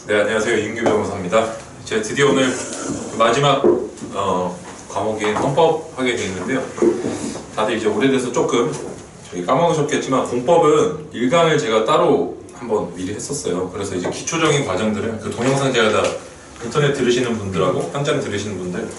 네, 안녕하세요. 이인규 변호사입니다. 제가 드디어 오늘 마지막 과목인 헌법 하게 되어 있는데요. 다들 이제 오래돼서 조금 까먹으셨겠지만 공법은 1강을 제가 따로 한번 미리 했었어요. 그래서 이제 기초적인 과정들은 그 동영상 제가 다 인터넷 들으시는 분들하고 현장 들으시는 분들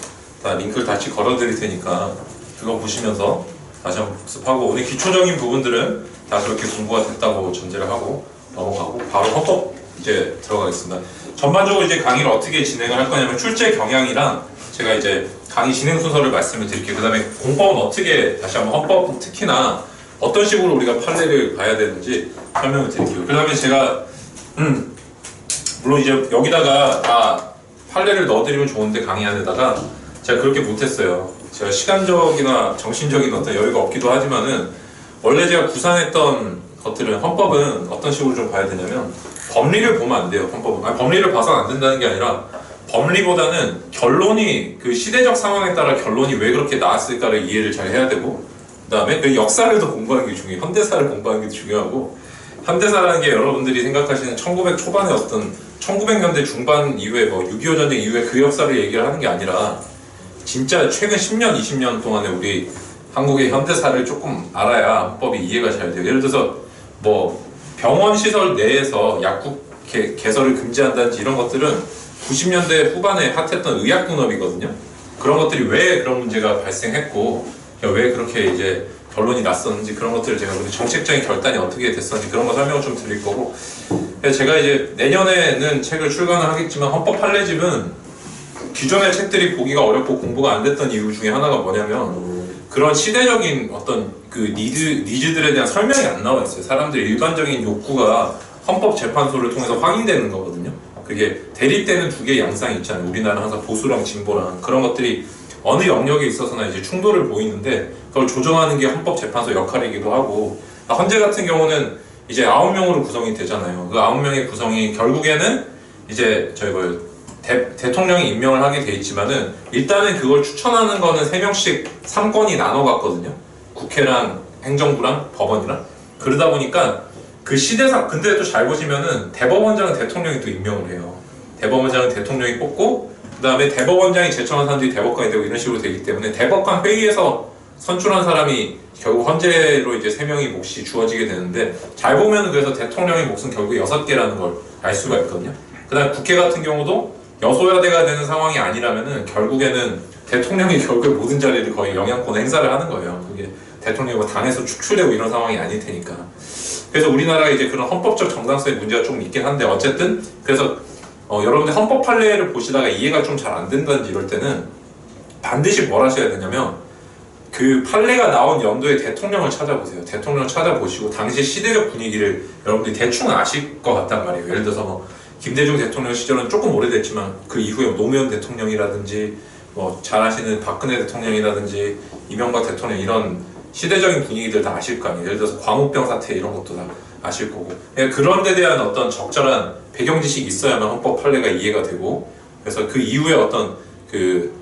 다 링크를 같이 걸어 드릴 테니까 그거 보시면서 다시 한번 복습하고, 오늘 기초적인 부분들은 다 그렇게 공부가 됐다고 전제를 하고 넘어가고 바로 헌법 이제 들어가겠습니다. 전반적으로 이제 강의를 어떻게 진행을 할 거냐면 출제 경향이랑 제가 이제 강의 진행 순서를 말씀을 드릴게요. 그 다음에 공법은 어떻게, 다시 한번 헌법 특히나 어떤 식으로 우리가 판례를 봐야 되는지 설명을 드릴게요. 그 다음에 제가 물론 이제 여기다가 다 판례를 넣어드리면 좋은데 강의 안에다가 제가 그렇게 못했어요. 제가 시간적이나 정신적인 어떤 여유가 없기도 하지만은 원래 제가 구상했던 것들은, 헌법은 어떤 식으로 좀 봐야 되냐면 법리를 보면 안 돼요. 헌법은 법리를 봐서 안 된다는 게 아니라 법리보다는 결론이, 그 시대적 상황에 따라 결론이 왜 그렇게 나왔을까를 이해를 잘 해야 되고, 그 다음에 그 역사를 더 공부하는 게 중요해요. 현대사를 공부하는 게 중요하고, 현대사라는 게 여러분들이 생각하시는 1900 초반에 어떤 1900년대 중반 이후에 6.25 전쟁 이후에 그 역사를 얘기를 하는 게 아니라 진짜 최근 10년, 20년 동안에 우리 한국의 현대사를 조금 알아야 헌법이 이해가 잘 돼요. 예를 들어서 병원 시설 내에서 약국 개설을 금지한다든지 이런 것들은 90년대 후반에 핫했던 의약분업이거든요. 그런 것들이 왜 그런 문제가 발생했고 왜 그렇게 이제 결론이 났었는지, 그런 것들을 제가 우리 정책적인 결단이 어떻게 됐었는지 그런 거 설명을 좀 드릴 거고, 제가 이제 내년에는 책을 출간을 하겠지만 헌법 판례집은 기존의 책들이 보기가 어렵고 공부가 안 됐던 이유 중에 하나가 뭐냐면 그런 시대적인 어떤 그 니즈들에 대한 설명이 안 나와 있어요. 사람들의 일반적인 욕구가 헌법재판소를 통해서 확인되는 거거든요. 그게 대립되는 두 개의 양상이 있잖아요. 우리나라는 항상 보수랑 진보랑 그런 것들이 어느 영역에 있어서나 이제 충돌을 보이는데 그걸 조정하는 게 헌법재판소 역할이기도 하고, 헌재 같은 경우는 이제 9명으로 구성이 되잖아요. 그 9명의 구성이 결국에는 이제 대통령이 임명을 하게 돼 있지만은 일단은 그걸 추천하는 거는 3명씩 3권이 나눠갔거든요. 국회랑 행정부랑 법원이랑. 그러다 보니까 그 시대상, 근데 또 잘 보시면은 대법원장은 대통령이 또 임명을 해요. 대법원장은 대통령이 뽑고, 그 다음에 대법원장이 제청한 사람들이 대법관이 되고 이런 식으로 되기 때문에 대법관 회의에서 선출한 사람이 결국 헌재로 이제 3명의 몫이 주어지게 되는데, 잘 보면은 그래서 대통령의 몫은 결국 6개라는 걸 알 수가 있거든요. 그 다음에 국회 같은 경우도 여소야대가 되는 상황이 아니라면은 결국에는 대통령이 결국 모든 자리를 거의 영향권 행사를 하는 거예요. 그게 대통령이 당에서 축출되고 이런 상황이 아닐 테니까. 그래서 우리나라가 이제 그런 헌법적 정당성의 문제가 좀 있긴 한데, 어쨌든 그래서 여러분들 헌법 판례를 보시다가 이해가 좀 잘 안 된다든지 이럴 때는 반드시 뭘 하셔야 되냐면 그 판례가 나온 연도의 대통령을 찾아보세요. 대통령을 찾아보시고 당시 시대적 분위기를 여러분들이 대충 아실 것 같단 말이에요. 예를 들어서 김대중 대통령 시절은 조금 오래됐지만 그 이후에 노무현 대통령이라든지 잘 아시는 박근혜 대통령이라든지 이명박 대통령, 이런 시대적인 분위기들 다 아실 거 아니에요. 예를 들어서 광우병 사태 이런 것도 다 아실 거고, 그런 데 대한 어떤 적절한 배경 지식이 있어야만 헌법 판례가 이해가 되고, 그래서 그 이후에 어떤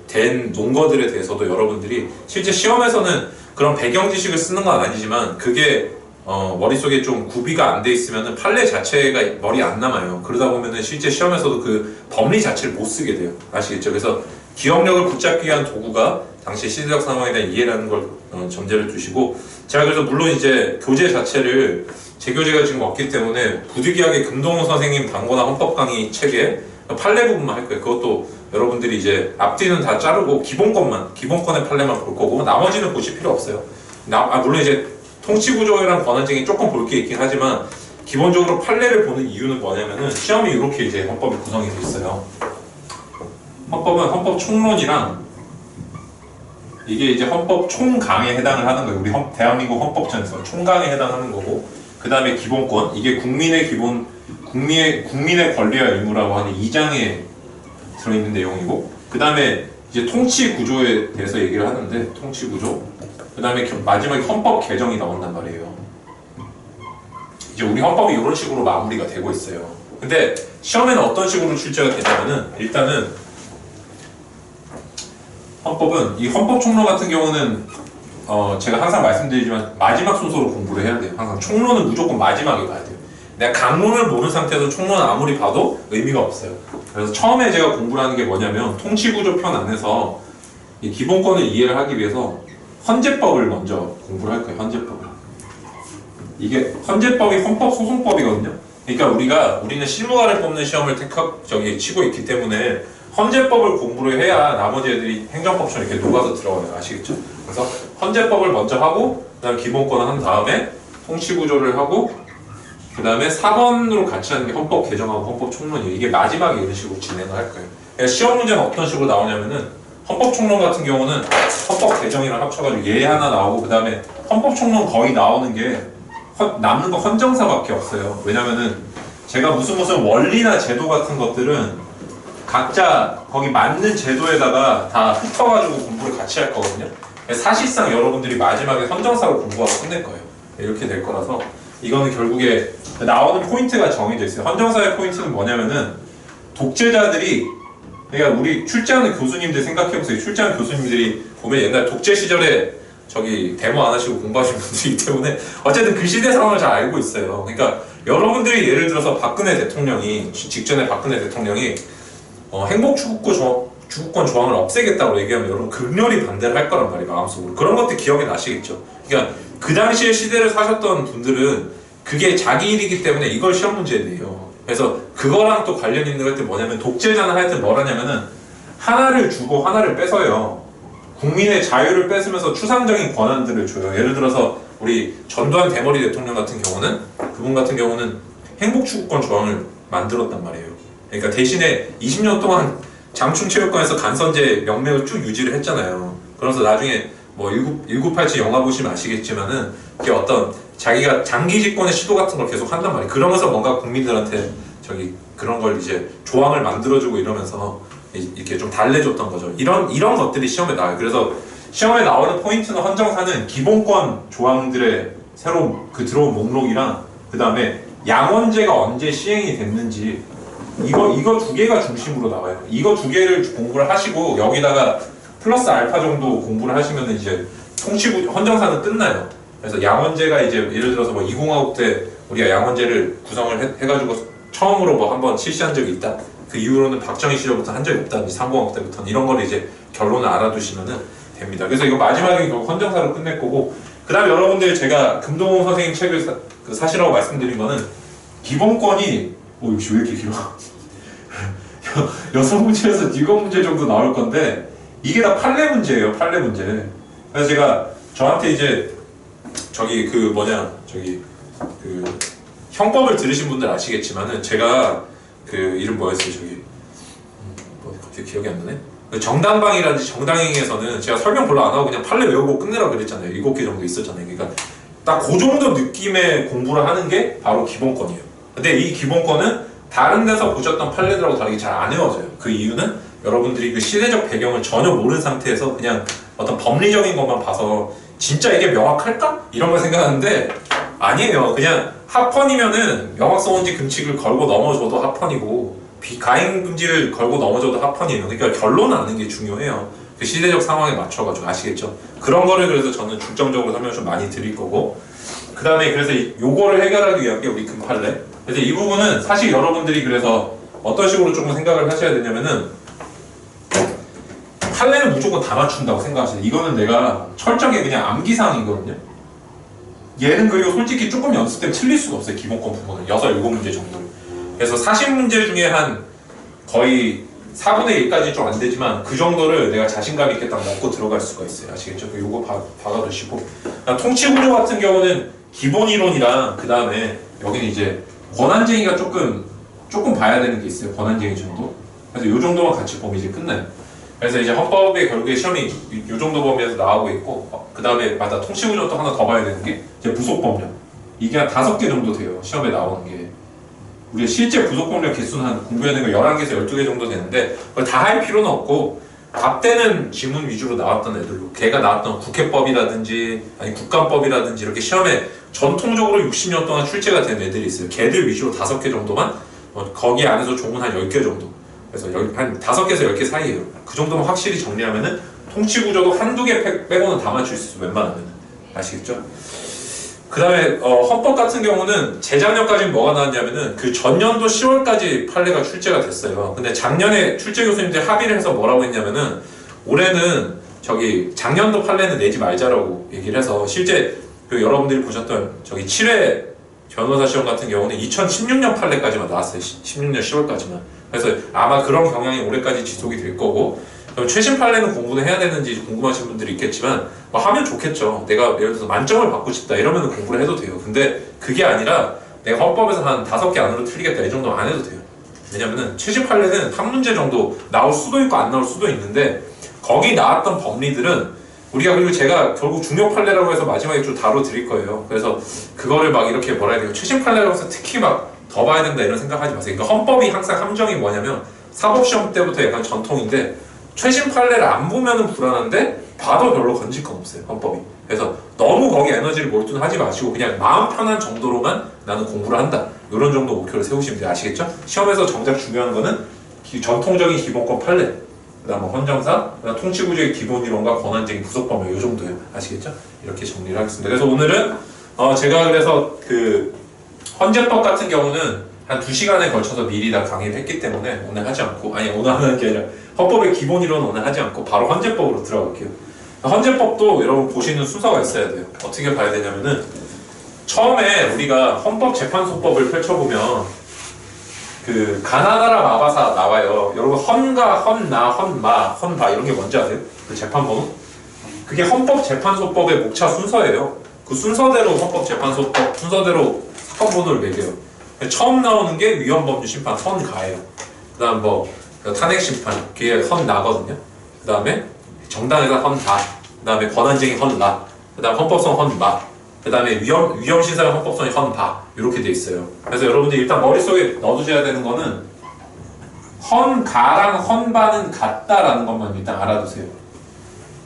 된 논거들에 대해서도 여러분들이 실제 시험에서는 그런 배경 지식을 쓰는 건 아니지만 그게 머릿속에 좀 구비가 안 돼 있으면 판례 자체가 머리에 안 남아요. 그러다 보면은 실제 시험에서도 그 법리 자체를 못 쓰게 돼요. 아시겠죠? 그래서 기억력을 붙잡기 위한 도구가 당시 시대적 상황에 대한 이해라는 걸 전제를 두시고, 제가 그래서 물론 이제 교재 자체를 제 교재가 지금 없기 때문에 부득이하게 금동호 선생님 단권화 헌법 강의 책에 판례 부분만 할 거예요. 그것도 여러분들이 이제 앞뒤는 다 자르고 기본권의 판례만 볼 거고 나머지는 보실 필요 없어요. 물론 이제 통치구조랑 권한쟁이 조금 볼 게 있긴 하지만 기본적으로 판례를 보는 이유는 뭐냐면은 시험이 이렇게 이제 헌법이 구성이 돼 있어요. 헌법은 헌법 총론이랑 이게 이제 헌법 총강에 해당을 하는 거예요. 우리 대한민국 헌법전에서 총강에 해당하는 거고, 그 다음에 기본권, 이게 국민의 권리와 의무라고 하는 2장에 들어있는 내용이고, 그 다음에 이제 통치 구조에 대해서 얘기를 하는데, 통치 구조, 그 다음에 마지막에 헌법 개정이 나온단 말이에요. 이제 우리 헌법이 이런 식으로 마무리가 되고 있어요. 근데 시험에는 어떤 식으로 출제가 되냐면은, 일단은 헌법은, 이 헌법 총론 같은 경우는 제가 항상 말씀드리지만 마지막 순서로 공부를 해야 돼요. 항상 총론은 무조건 마지막에 가야 돼요. 내가 강론을 모르는 상태에서 총론 아무리 봐도 의미가 없어요. 그래서 처음에 제가 공부를 하는 게 뭐냐면 통치구조편 안에서 이 기본권을 이해를 하기 위해서 헌재법을 먼저 공부를 할 거예요. 헌재법을. 이게 헌재법이 헌법소송법이거든요. 그러니까 우리는 실무관을 뽑는 시험을 치고 있기 때문에 헌재법을 공부를 해야 나머지 애들이 행정법처럼 이렇게 녹아서 들어가요. 아시겠죠? 그래서 헌재법을 먼저 하고 그다음 기본권을 한 다음에 통치구조를 하고 그 다음에 4번으로 같이 하는 게 헌법 개정하고 헌법 총론이에요. 이게 마지막에 이런 식으로 진행을 할 거예요. 그러니까 시험 문제는 어떤 식으로 나오냐면은 헌법 총론 같은 경우는 헌법 개정이랑 합쳐가지고 얘 하나 나오고 그 다음에 헌법 총론 거의 나오는 게 남는 거 헌정사밖에 없어요. 왜냐면은 제가 무슨 원리나 제도 같은 것들은 각자 거기 맞는 제도에다가 다 흩어가지고 공부를 같이 할 거거든요. 사실상 여러분들이 마지막에 헌정사로 공부하고 끝낼 거예요. 이렇게 될 거라서 이거는 결국에 나오는 포인트가 정해져 있어요. 헌정사의 포인트는 뭐냐면은 독재자들이 그러니까 우리 출제하는 교수님들 생각해보세요. 출제하는 교수님들이 보면 옛날 독재 시절에 데모 안 하시고 공부하신 분들이기 때문에 어쨌든 그 시대 상황을 잘 알고 있어요. 그러니까 여러분들이 예를 들어서 박근혜 대통령이 직전에 박근혜 대통령이 행복주거권 조항을 없애겠다고 얘기하면 여러분 극렬히 반대를 할 거란 말이에요. 마음속으로. 그런 것들 기억이 나시겠죠. 그러니까 그 당시의 시대를 사셨던 분들은 그게 자기 일이기 때문에 이걸 시험 문제에 내요. 그래서 그거랑 또 관련 있는 것들 뭐냐면 독재자는 하여튼 뭘 하냐면은 하나를 주고 하나를 뺏어요. 국민의 자유를 뺏으면서 추상적인 권한들을 줘요. 예를 들어서 우리 전두환 대머리 대통령 같은 경우는 그분 같은 경우는 행복추구권 조항을 만들었단 말이에요. 그러니까 대신에 20년 동안 장충체육관에서 간선제 명맥을 쭉 유지를 했잖아요. 그래서 나중에 뭐 1987 영화 보시면 아시겠지만은 그게 어떤 자기가 장기 집권의 시도 같은 걸 계속 한단 말이에요. 그러면서 뭔가 국민들한테 그런 걸 이제 조항을 만들어주고 이러면서 이렇게 좀 달래줬던 거죠. 이런 것들이 시험에 나와요. 그래서 시험에 나오는 포인트는 헌정사는 기본권 조항들의 새로운 들어온 목록이랑 그 다음에 양원제가 언제 시행이 됐는지 이거 두 개가 중심으로 나와요. 이거 두 개를 공부를 하시고 여기다가 플러스 알파 정도 공부를 하시면 이제 헌정사는 끝나요. 그래서 양원제가 이제 예를 들어서 뭐 20화국 때 우리가 양원제를 구성을 해가지고 처음으로 뭐 한번 실시한 적이 있다. 그 이후로는 박정희 시절부터 한 적이 없다. 30화국 때부터는 이런 걸 이제 결론을 알아두시면은 됩니다. 그래서 이거 마지막에 결국 헌정사로 끝낼 거고 그 다음에 여러분들 제가 금동호 선생님 책을 사시라고 말씀드린 거는 기본권이 역시 왜 이렇게 길어? 6문제에서 7문제 정도 나올 건데 이게 다 판례 문제예요. 판례 문제. 그래서 제가 저한테 이제 형법을 들으신 분들 아시겠지만은 제가 이름 뭐였어요? 갑자기 기억이 안 나네? 정당방위라든지 정당행위에서는 제가 설명 별로 안 하고 그냥 판례 외우고 끝내라고 그랬잖아요. 7개 정도 있었잖아요. 그러니까 딱 그 정도 느낌의 공부를 하는 게 바로 기본권이에요. 근데 이 기본권은 다른 데서 보셨던 판례들하고 다르게 잘 안 외워져요. 그 이유는 여러분들이 그 시대적 배경을 전혀 모르는 상태에서 그냥 어떤 법리적인 것만 봐서 진짜 이게 명확할까? 이런 걸 생각하는데 아니에요. 그냥 합헌이면은 명확성원지 금칙을 걸고 넘어져도 합헌이고 가행금지를 걸고 넘어져도 합헌이에요. 그러니까 결론을 아는 게 중요해요. 그 시대적 상황에 맞춰가지고 아시겠죠? 그런 거를 그래서 저는 중점적으로 설명을 좀 많이 드릴 거고 그 다음에 그래서 요거를 해결하기 위한 게 우리 금판례. 그래서 이 부분은 사실 여러분들이 그래서 어떤 식으로 조금 생각을 하셔야 되냐면은 판례는 무조건 다 맞춘다고 생각하세요. 이거는 내가 철저하게 그냥 암기사항이거든요. 얘는 그리고 솔직히 조금 연습되면 틀릴 수가 없어요. 기본권 부분은 6, 7문제 정도를. 그래서 40문제 중에 한 거의 4분의 1까지 좀 안 되지만 그 정도를 내가 자신감 있게 딱 먹고 들어갈 수가 있어요. 아시겠죠? 요거 박아두시고 통치구조 같은 경우는 기본 이론이랑 그 다음에 여기는 이제 권한쟁의가 조금 봐야 되는 게 있어요. 권한쟁의 정도. 그래서 요 정도만 같이 보면 이제 끝나요. 그래서 이제 헌법의 결국에 시험이 요 정도 범위에서 나오고 있고 그 다음에 통치구조 또 하나 더 봐야 되는 게 이제 부속법령. 이게 한 5개 정도 돼요. 시험에 나오는 게. 우리가 실제 부속법령 개수는 한 공부해야 되는 거 11개에서 12개 정도 되는데 그걸 다 할 필요는 없고 답되는 지문 위주로 나왔던 애들로 걔가 나왔던 국회법이라든지 아니 국감법이라든지 이렇게 시험에 전통적으로 60년 동안 출제가 된 애들이 있어요. 걔들 위주로 5개 정도만 거기 안에서 종은 한 10개 정도 그래서 한 5개에서 10개 사이에요. 그 정도만 확실히 정리하면은 통치구조도 한두 개 빼고는 다 맞출 수 있어요. 웬만하면은. 아시겠죠? 그 다음에 헌법 같은 경우는 재작년까지는 뭐가 나왔냐면은 그 전년도 10월까지 판례가 출제가 됐어요. 근데 작년에 출제 교수님들 합의를 해서 뭐라고 했냐면은 올해는 저기 작년도 판례는 내지 말자라고 얘기를 해서 실제 그 여러분들이 보셨던 저기 7회 변호사 시험 같은 경우는 2016년 판례까지만 나왔어요. 16년 10월까지만. 그래서 아마 그런 경향이 올해까지 지속이 될 거고, 그럼 최신 판례는 공부는 해야 되는지 궁금하신 분들이 있겠지만 뭐 하면 좋겠죠. 내가 예를 들어서 만점을 받고 싶다 이러면 공부를 해도 돼요. 근데 그게 아니라 내가 헌법에서 한 5개 안으로 틀리겠다 이 정도 안 해도 돼요. 왜냐면은 최신 판례는 한 문제 정도 나올 수도 있고 안 나올 수도 있는데, 거기 나왔던 법리들은 우리가, 그리고 제가 결국 중요 판례라고 해서 마지막에 좀 다뤄드릴 거예요. 그래서 그거를 막 이렇게 뭐라 해야 돼요, 최신 판례라고 해서 특히 막 더 봐야 된다 이런 생각하지 마세요. 그러니까 헌법이 항상 함정이 뭐냐면 사법시험 때부터 약간 전통인데, 최신 판례를 안 보면은 불안한데 봐도 별로 건질 건 없어요, 헌법이. 그래서 너무 거기 에너지를 몰두하지 마시고 그냥 마음 편한 정도로만 나는 공부를 한다, 이런 정도 목표를 세우시면 돼요. 아시겠죠? 시험에서 정작 중요한 거는 전통적인 기본권 판례, 그 다음 헌정사, 그 다음 통치구조의 기본이론과 권한쟁의 부속법률, 이 정도예요. 아시겠죠? 이렇게 정리를 하겠습니다. 그래서 오늘은 제가 그래서 그 헌재법 같은 경우는 한 2시간에 걸쳐서 미리 다 강의를 했기 때문에 오늘 하지 않고, 아니 오늘 하는 게 아니라 헌법의 기본이론은 오늘 하지 않고 바로 헌재법으로 들어갈게요. 헌재법도 여러분 보시는 순서가 있어야 돼요. 어떻게 봐야 되냐면은, 처음에 우리가 헌법재판소법을 펼쳐보면 그 가나다라 마바사 나와요. 여러분 헌가, 헌나, 헌마, 헌바 이런 게 뭔지 아세요? 그 재판번호? 그게 헌법재판소법의 목차 순서예요. 그 순서대로 헌법재판소법 순서대로 사건번호를 매겨요. 처음 나오는 게 위헌법률 심판 헌가예요. 그 다음 뭐 탄핵심판 그게 헌나거든요. 그 다음에 정당회사 헌다, 그 다음에 권한쟁의 헌라, 그 다음 헌법성 헌마, 그 다음에 위험신사의 헌법성이 헌바, 이렇게 돼 있어요. 그래서 여러분들이 일단 머릿속에 넣어두셔야 되는 거는 헌가랑 헌바는 같다라는 것만 일단 알아두세요.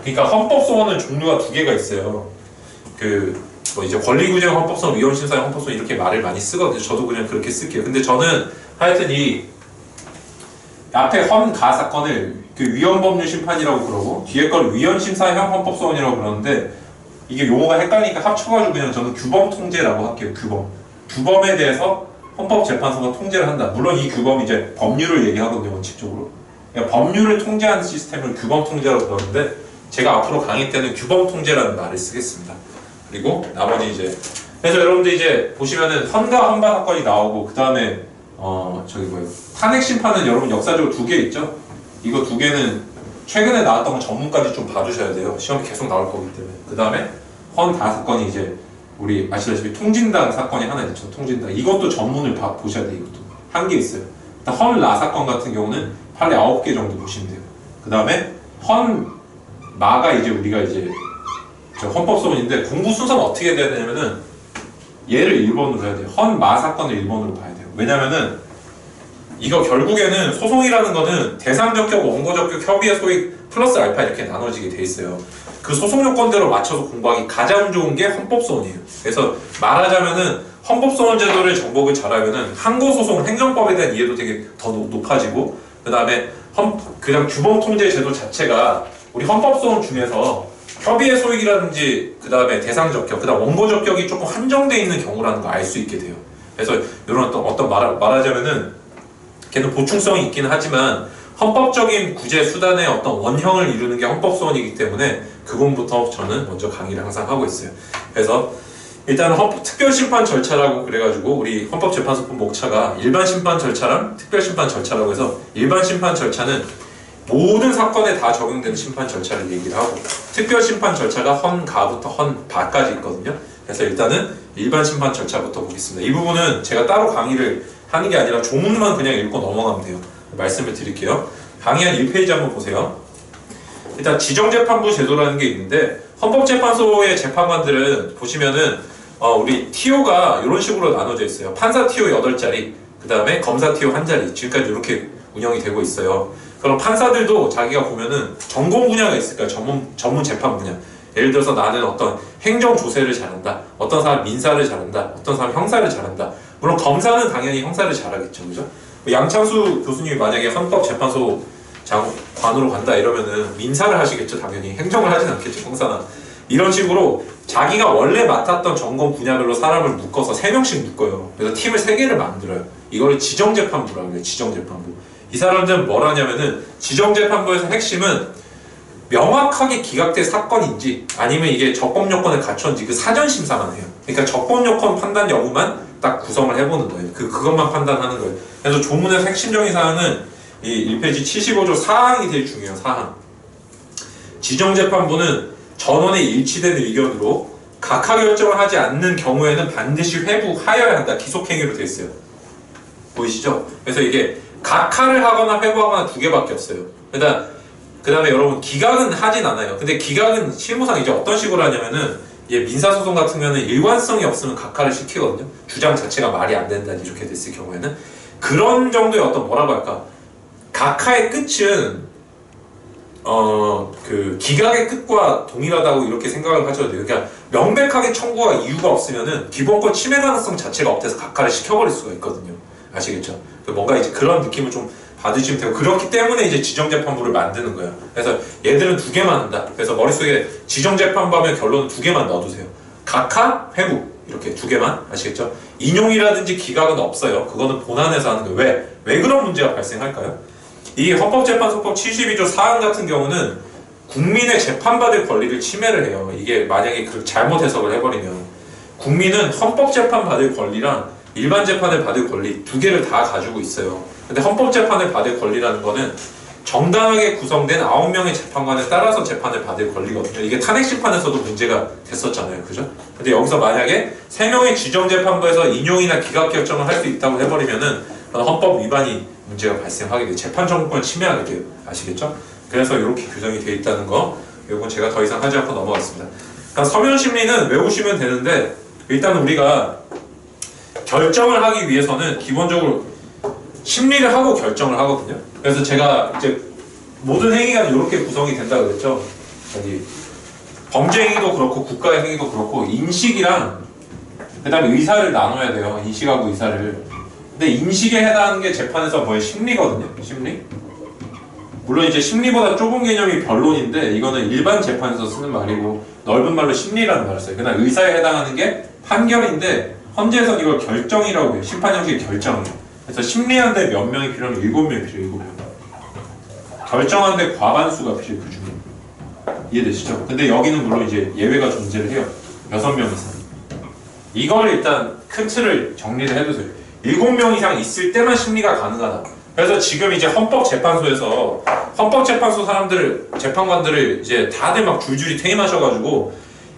그러니까 헌법소원은 종류가 2개가 있어요. 그 뭐 이제 권리구제형 헌법성, 위헌신사의 헌법성 이렇게 말을 많이 쓰거든요. 저도 그냥 그렇게 쓸게요. 근데 저는 하여튼 이 앞에 헌가 사건을 그 위헌법률 심판이라고 그러고 뒤에 걸 위헌심사형 헌법소원이라고 그러는데, 이게 용어가 헷갈리니까 합쳐가지고 그냥 저는 규범통제라고 할게요. 규범에 대해서 헌법재판소가 통제를 한다. 물론 이 규범이 이제 법률을 얘기하거든요, 원칙적으로. 그러니까 법률을 통제하는 시스템을 규범통제라고 그러는데, 제가 앞으로 강의 때는 규범통제라는 말을 쓰겠습니다. 그리고 나머지 이제, 그래서 여러분들 이제 보시면은 헌가 헌바 사건이 나오고, 그 다음에 저기 뭐예요, 탄핵심판은 여러분 역사적으로 2개 있죠. 이거 2개는 최근에 나왔던 건 전문까지 좀 봐주셔야 돼요. 시험이 계속 나올 거기 때문에. 그 다음에 헌가 사건이 이제 우리 아시다시피 통진당 사건이 하나 있죠. 통진당. 이것도 전문을 보셔야 돼요. 이것도 한 개 있어요. 헌라 사건 같은 경우는 판례 9개 정도 보시면 돼요. 그 다음에 헌마가 이제 우리가 이제 헌법소원인데, 공부 순서는 어떻게 돼야 되냐면은 얘를 1번으로 해야 돼요. 헌마 사건을 1번으로 봐야 돼요. 왜냐면은 이거 결국에는 소송이라는 거는 대상적격, 원고적격, 협의의 소익 플러스 알파 이렇게 나눠지게 돼 있어요. 그 소송 요건대로 맞춰서 공부하기 가장 좋은 게 헌법소원이에요. 그래서 말하자면은 헌법소원 제도를 정복을 잘하면은 항고소송, 행정법에 대한 이해도 되게 더 높아지고, 그 다음에 그냥 규범통제 제도 자체가 우리 헌법소원 중에서 협의의 소익이라든지 그 다음에 대상적격, 그 다음 원고적격이 조금 한정되어 있는 경우라는 걸 알 수 있게 돼요. 그래서 이런 어떤 말하자면은 걔는 보충성이 있긴 하지만 헌법적인 구제 수단의 어떤 원형을 이루는 게 헌법소원이기 때문에 그 부분부터 저는 먼저 강의를 항상 하고 있어요. 그래서 일단 특별심판 절차라고 그래가지고 우리 헌법재판소법 목차가 일반심판 절차랑 특별심판 절차라고 해서, 일반심판 절차는 모든 사건에 다 적용되는 심판 절차를 얘기를 하고, 특별심판 절차가 헌가부터 헌바까지 있거든요. 그래서 일단은 일반 심판 절차부터 보겠습니다. 이 부분은 제가 따로 강의를 하는 게 아니라 조문만 그냥 읽고 넘어가면 돼요. 말씀을 드릴게요. 강의 한 1페이지 한번 보세요. 일단 지정재판부 제도라는 게 있는데, 헌법재판소의 재판관들은 보시면은 우리 TO가 이런 식으로 나눠져 있어요. 판사 TO 8자리, 그 다음에 검사 TO 1자리, 지금까지 이렇게 운영이 되고 있어요. 그럼 판사들도 자기가 보면은 전공 분야가 있을까요? 전문 재판 분야. 예를 들어서 나는 어떤 행정 조세를 잘한다, 어떤 사람 민사를 잘한다, 어떤 사람 형사를 잘한다. 물론 검사는 당연히 형사를 잘하겠죠, 그죠? 양창수 교수님이 만약에 헌법재판소 관으로 간다 이러면은 민사를 하시겠죠, 당연히. 행정을 하진 않겠죠, 형사나. 이런 식으로 자기가 원래 맡았던 전공 분야별로 사람을 묶어서 3명씩 묶어요. 그래서 팀을 3개를 만들어요. 이거를 지정재판부라고 해요. 지정재판부. 이 사람들은 뭘 하냐면은 지정재판부에서 핵심은 명확하게 기각된 사건인지 아니면 이게 적법 요건을 갖췄는지 그 사전 심사만 해요. 그러니까 적법 요건 판단 여부만 딱 구성을 해보는 거예요. 그것만 판단하는 거예요. 그래서 조문에서 핵심적인 사항은 이 1페이지 75조 사항이 제일 중요해요. 사항. 지정재판부는 전원의 일치된 의견으로 각하 결정을 하지 않는 경우에는 반드시 회부하여야 한다. 기속행위로 되어 있어요. 보이시죠? 그래서 이게 각하를 하거나 회부하거나 두 개밖에 없어요. 그 다음에 여러분 기각은 하진 않아요. 근데 기각은 실무상 이제 어떤 식으로 하냐면은 민사소송 같은 경우는 일관성이 없으면 각하를 시키거든요. 주장 자체가 말이 안 된다 이렇게 됐을 경우에는 그런 정도의 어떤 뭐라고 할까 각하의 끝은 그 기각의 끝과 동일하다고 이렇게 생각을 하셔도 돼요. 그러니까 명백하게 청구가 이유가 없으면은 기본권 침해 가능성 자체가 없대서 각하를 시켜버릴 수가 있거든요. 아시겠죠? 뭔가 이제 그런 느낌을 좀 받으시면 되고 그렇기 때문에 이제 지정재판부를 만드는 거예요. 그래서 얘들은 2개만 한다. 그래서 머릿속에 지정재판부 하면 결론은 2개만 넣어두세요. 각하, 회부 이렇게 2개만 아시겠죠? 인용이라든지 기각은 없어요. 그거는 본안에서 하는 거예요. 왜 그런 문제가 발생할까요? 이 헌법재판소법 72조 사항 같은 경우는 국민의 재판받을 권리를 침해를 해요. 이게 만약에 그 잘못 해석을 해버리면 국민은 헌법재판 받을 권리랑 일반 재판을 받을 권리 2개를 다 가지고 있어요. 근데 헌법재판을 받을 권리라는 거는 정당하게 구성된 9명의 재판관에 따라서 재판을 받을 권리거든요. 이게 탄핵심판에서도 문제가 됐었잖아요. 그죠? 근데 여기서 만약에 3명의 지정재판부에서 인용이나 기각 결정을 할 수 있다고 해버리면은 헌법 위반이 문제가 발생하게 돼요. 재판 정권을 침해하게 돼요. 아시겠죠? 그래서 이렇게 규정이 되어 있다는 거 이건 제가 더 이상 하지 않고 넘어갔습니다. 그러니까 서면심리는 외우시면 되는데 일단 우리가 결정을 하기 위해서는 기본적으로 심리를 하고 결정을 하거든요. 그래서 제가 이제 모든 행위가 이렇게 구성이 된다 그랬죠. 여기 범죄 행위도 그렇고 국가의 행위도 그렇고 인식이랑 그 다음에 의사를 나눠야 돼요. 인식하고 의사를. 근데 인식에 해당하는 게 재판에서 뭐예요? 심리거든요. 심리. 물론 이제 심리보다 좁은 개념이 변론인데 이거는 일반 재판에서 쓰는 말이고 넓은 말로 심리라는 말을 써요. 그러나 의사에 해당하는 게 판결인데 헌재에서는 이걸 결정이라고 해요. 심판 형식의 결정이에요. 그래서 심리하는데 몇 명이 필요하면 7명이 필요해요. 7명. 결정하는데 과반수가 필요해요. 그 중에. 이해되시죠? 근데 여기는 물론 이제 예외가 존재를 해요. 6명 이상. 이걸 일단 큰 틀을 정리를 해두세요. 7명 이상 있을 때만 심리가 가능하다. 그래서 지금 이제 헌법재판소에서 헌법재판소 사람들을 재판관들을 이제 다들 막 줄줄이 퇴임하셔가지고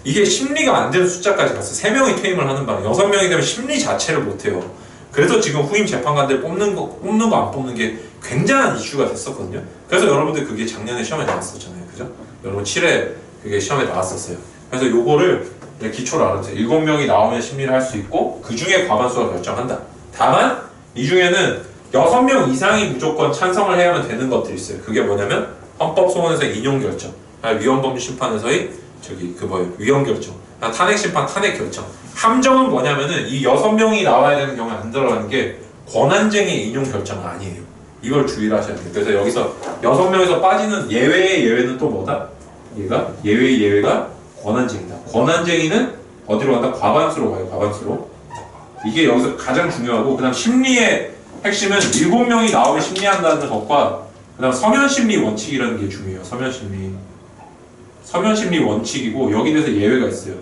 이게 심리가 안 되는 숫자까지 갔어요. 3명이 퇴임을 하는 바람에 6명이 되면 심리 자체를 못해요. 그래서 지금 후임 재판관들 뽑는 거 안 뽑는 게 굉장한 이슈가 됐었거든요. 그래서 여러분들 그게 작년에 시험에 나왔었잖아요. 그죠? 여러분 7회 그게 시험에 나왔었어요. 그래서 요거를 기초로 알아주세요. 7명이 나오면 심리를 할 수 있고 그 중에 과반수가 결정한다. 다만 이 중에는 6명 이상이 무조건 찬성을 해야만 되는 것들이 있어요. 그게 뭐냐면 헌법소원에서 인용결정, 위헌법률심판에서의 위헌결정, 탄핵심판 탄핵결정. 함정은 뭐냐면은 이 6명이 나와야 되는 경우에 안 들어가는 게 권한쟁의 인용결정은 아니에요. 이걸 주의를 하셔야 돼요. 그래서 여기서 6명에서 빠지는 예외의 예외는 또 뭐다? 예외의 예외가 권한쟁이다. 권한쟁이는 어디로 간다? 과반수로 가요. 과반수로. 이게 여기서 가장 중요하고, 그 다음 심리의 핵심은 7명이 나오면 심리한다는 것과 그 다음 서면심리 원칙이라는 게 중요해요. 서면심리 원칙이고 여기 대해서 예외가 있어요.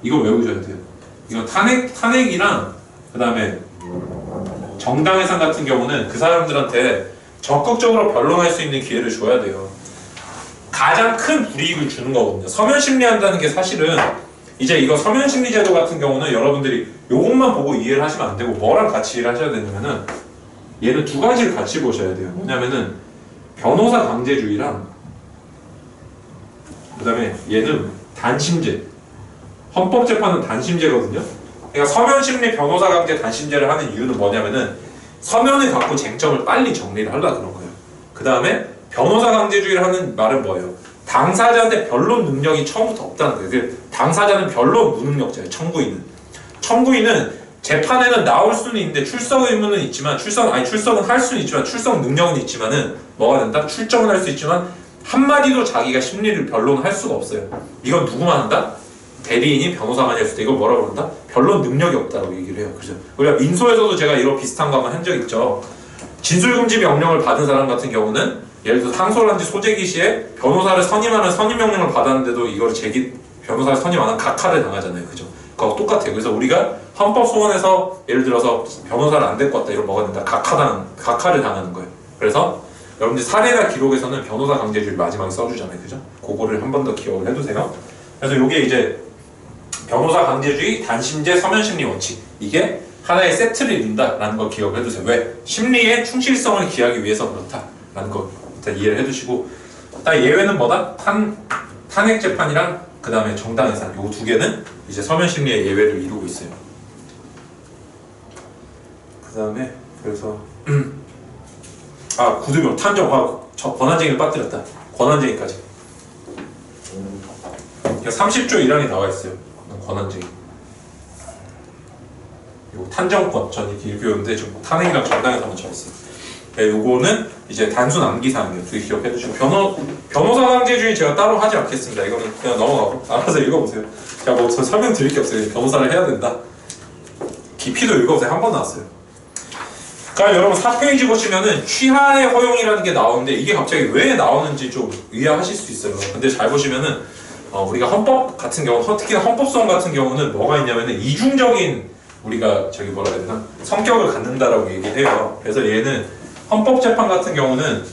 이거 외우셔야 돼요. 이거 탄핵이랑 그 다음에 정당해산 같은 경우는 그 사람들한테 적극적으로 변론할 수 있는 기회를 줘야 돼요. 가장 큰 불이익을 주는 거거든요. 서면심리한다는 게 사실은 이제 이거 서면심리제도 같은 경우는 여러분들이 요것만 보고 이해를 하시면 안 되고 뭐랑 같이 이해를 하셔야 되냐면은 얘는 2가지를 같이 보셔야 돼요. 뭐냐면은 변호사 강제주의랑 그 다음에 얘는 단심제. 헌법재판은 단심제거든요. 그러니까 서면심리 변호사 강제 단심제를 하는 이유는 뭐냐면은 서면을 갖고 쟁점을 빨리 정리를 하려고 그런 거예요. 그 다음에 변호사 강제주의를 하는 말은 뭐예요? 당사자한테 변론 능력이 처음부터 없다는 거예요. 당사자는 변론 무능력자예요. 청구인은 재판에는 나올 수는 있는데 출석 의무는 있지만 출석은 할 수는 있지만 출석 능력은 있지만은 뭐가 된다? 출정은 할 수 있지만 한마디도 자기가 심리를 변론할 수가 없어요. 이건 누구만 한다? 대리인이 변호사만 했을 때 이걸 뭐라고 그런다? 변론 능력이 없다고 얘기를 해요. 그죠? 우리가 민소에서도 제가 이런 비슷한 거 한번 한 적 있죠. 진술금지 명령을 받은 사람 같은 경우는 예를 들어 상소를 한 지 소재기 시에 변호사를 선임하는 선임 명령을 받았는데도 이걸 변호사를 선임 안 한 각하를 당하잖아요. 그죠? 그거 똑같아요. 그래서 우리가 헌법소원에서 예를 들어서 변호사를 안 데리고 왔다 이걸 먹었는데 각하를 당하는 거예요. 그래서 여러분들 사례나 기록에서는 변호사 강제주의 마지막에 써주잖아요. 그죠? 그거를 한 번 더 기억을 해두세요. 그래서 이게 이제 변호사 강제주의, 단심제, 서면심리 원칙, 이게 하나의 세트를 이룬다라는 걸 기억을 해두세요. 왜? 심리의 충실성을 기하기 위해서 그렇다라는 거 일단 이해를 해두시고, 딱 예외는 뭐다? 탄핵재판이랑 그 다음에 정당해산, 요 두 개는 이제 서면심리의 예외를 이루고 있어요. 그 다음에 그래서 구두명, 탄정, 권한쟁의를 빠뜨렸다. 권한쟁의까지 30조 1항이 나와 있어요. 권한쟁의. 요 탄정권, 전 이렇게 배웠는데 지금 탄핵이랑 정당해서만 적었어요. 요거는 이제 단순 암기사항이에요. 두 개 기억해 두시고, 변호사 강제주의 제가 따로 하지 않겠습니다. 이거는 그냥 넘어가고 알아서 읽어보세요. 제가 뭐 설명 드릴 게 없어요. 변호사를 해야 된다. 깊이도 읽어보세요. 한 번 나왔어요. 그러니까 여러분 4페이지 보시면은 취하의 허용이라는 게 나오는데 이게 갑자기 왜 나오는지 좀 의아하실 수 있어요. 근데 잘 보시면은 우리가 헌법 같은 경우, 특히 헌법소원 같은 경우는 뭐가 있냐면은 이중적인 우리가 뭐라 해야 되나? 성격을 갖는다라고 얘기를 해요. 그래서 얘는 헌법재판 같은 경우는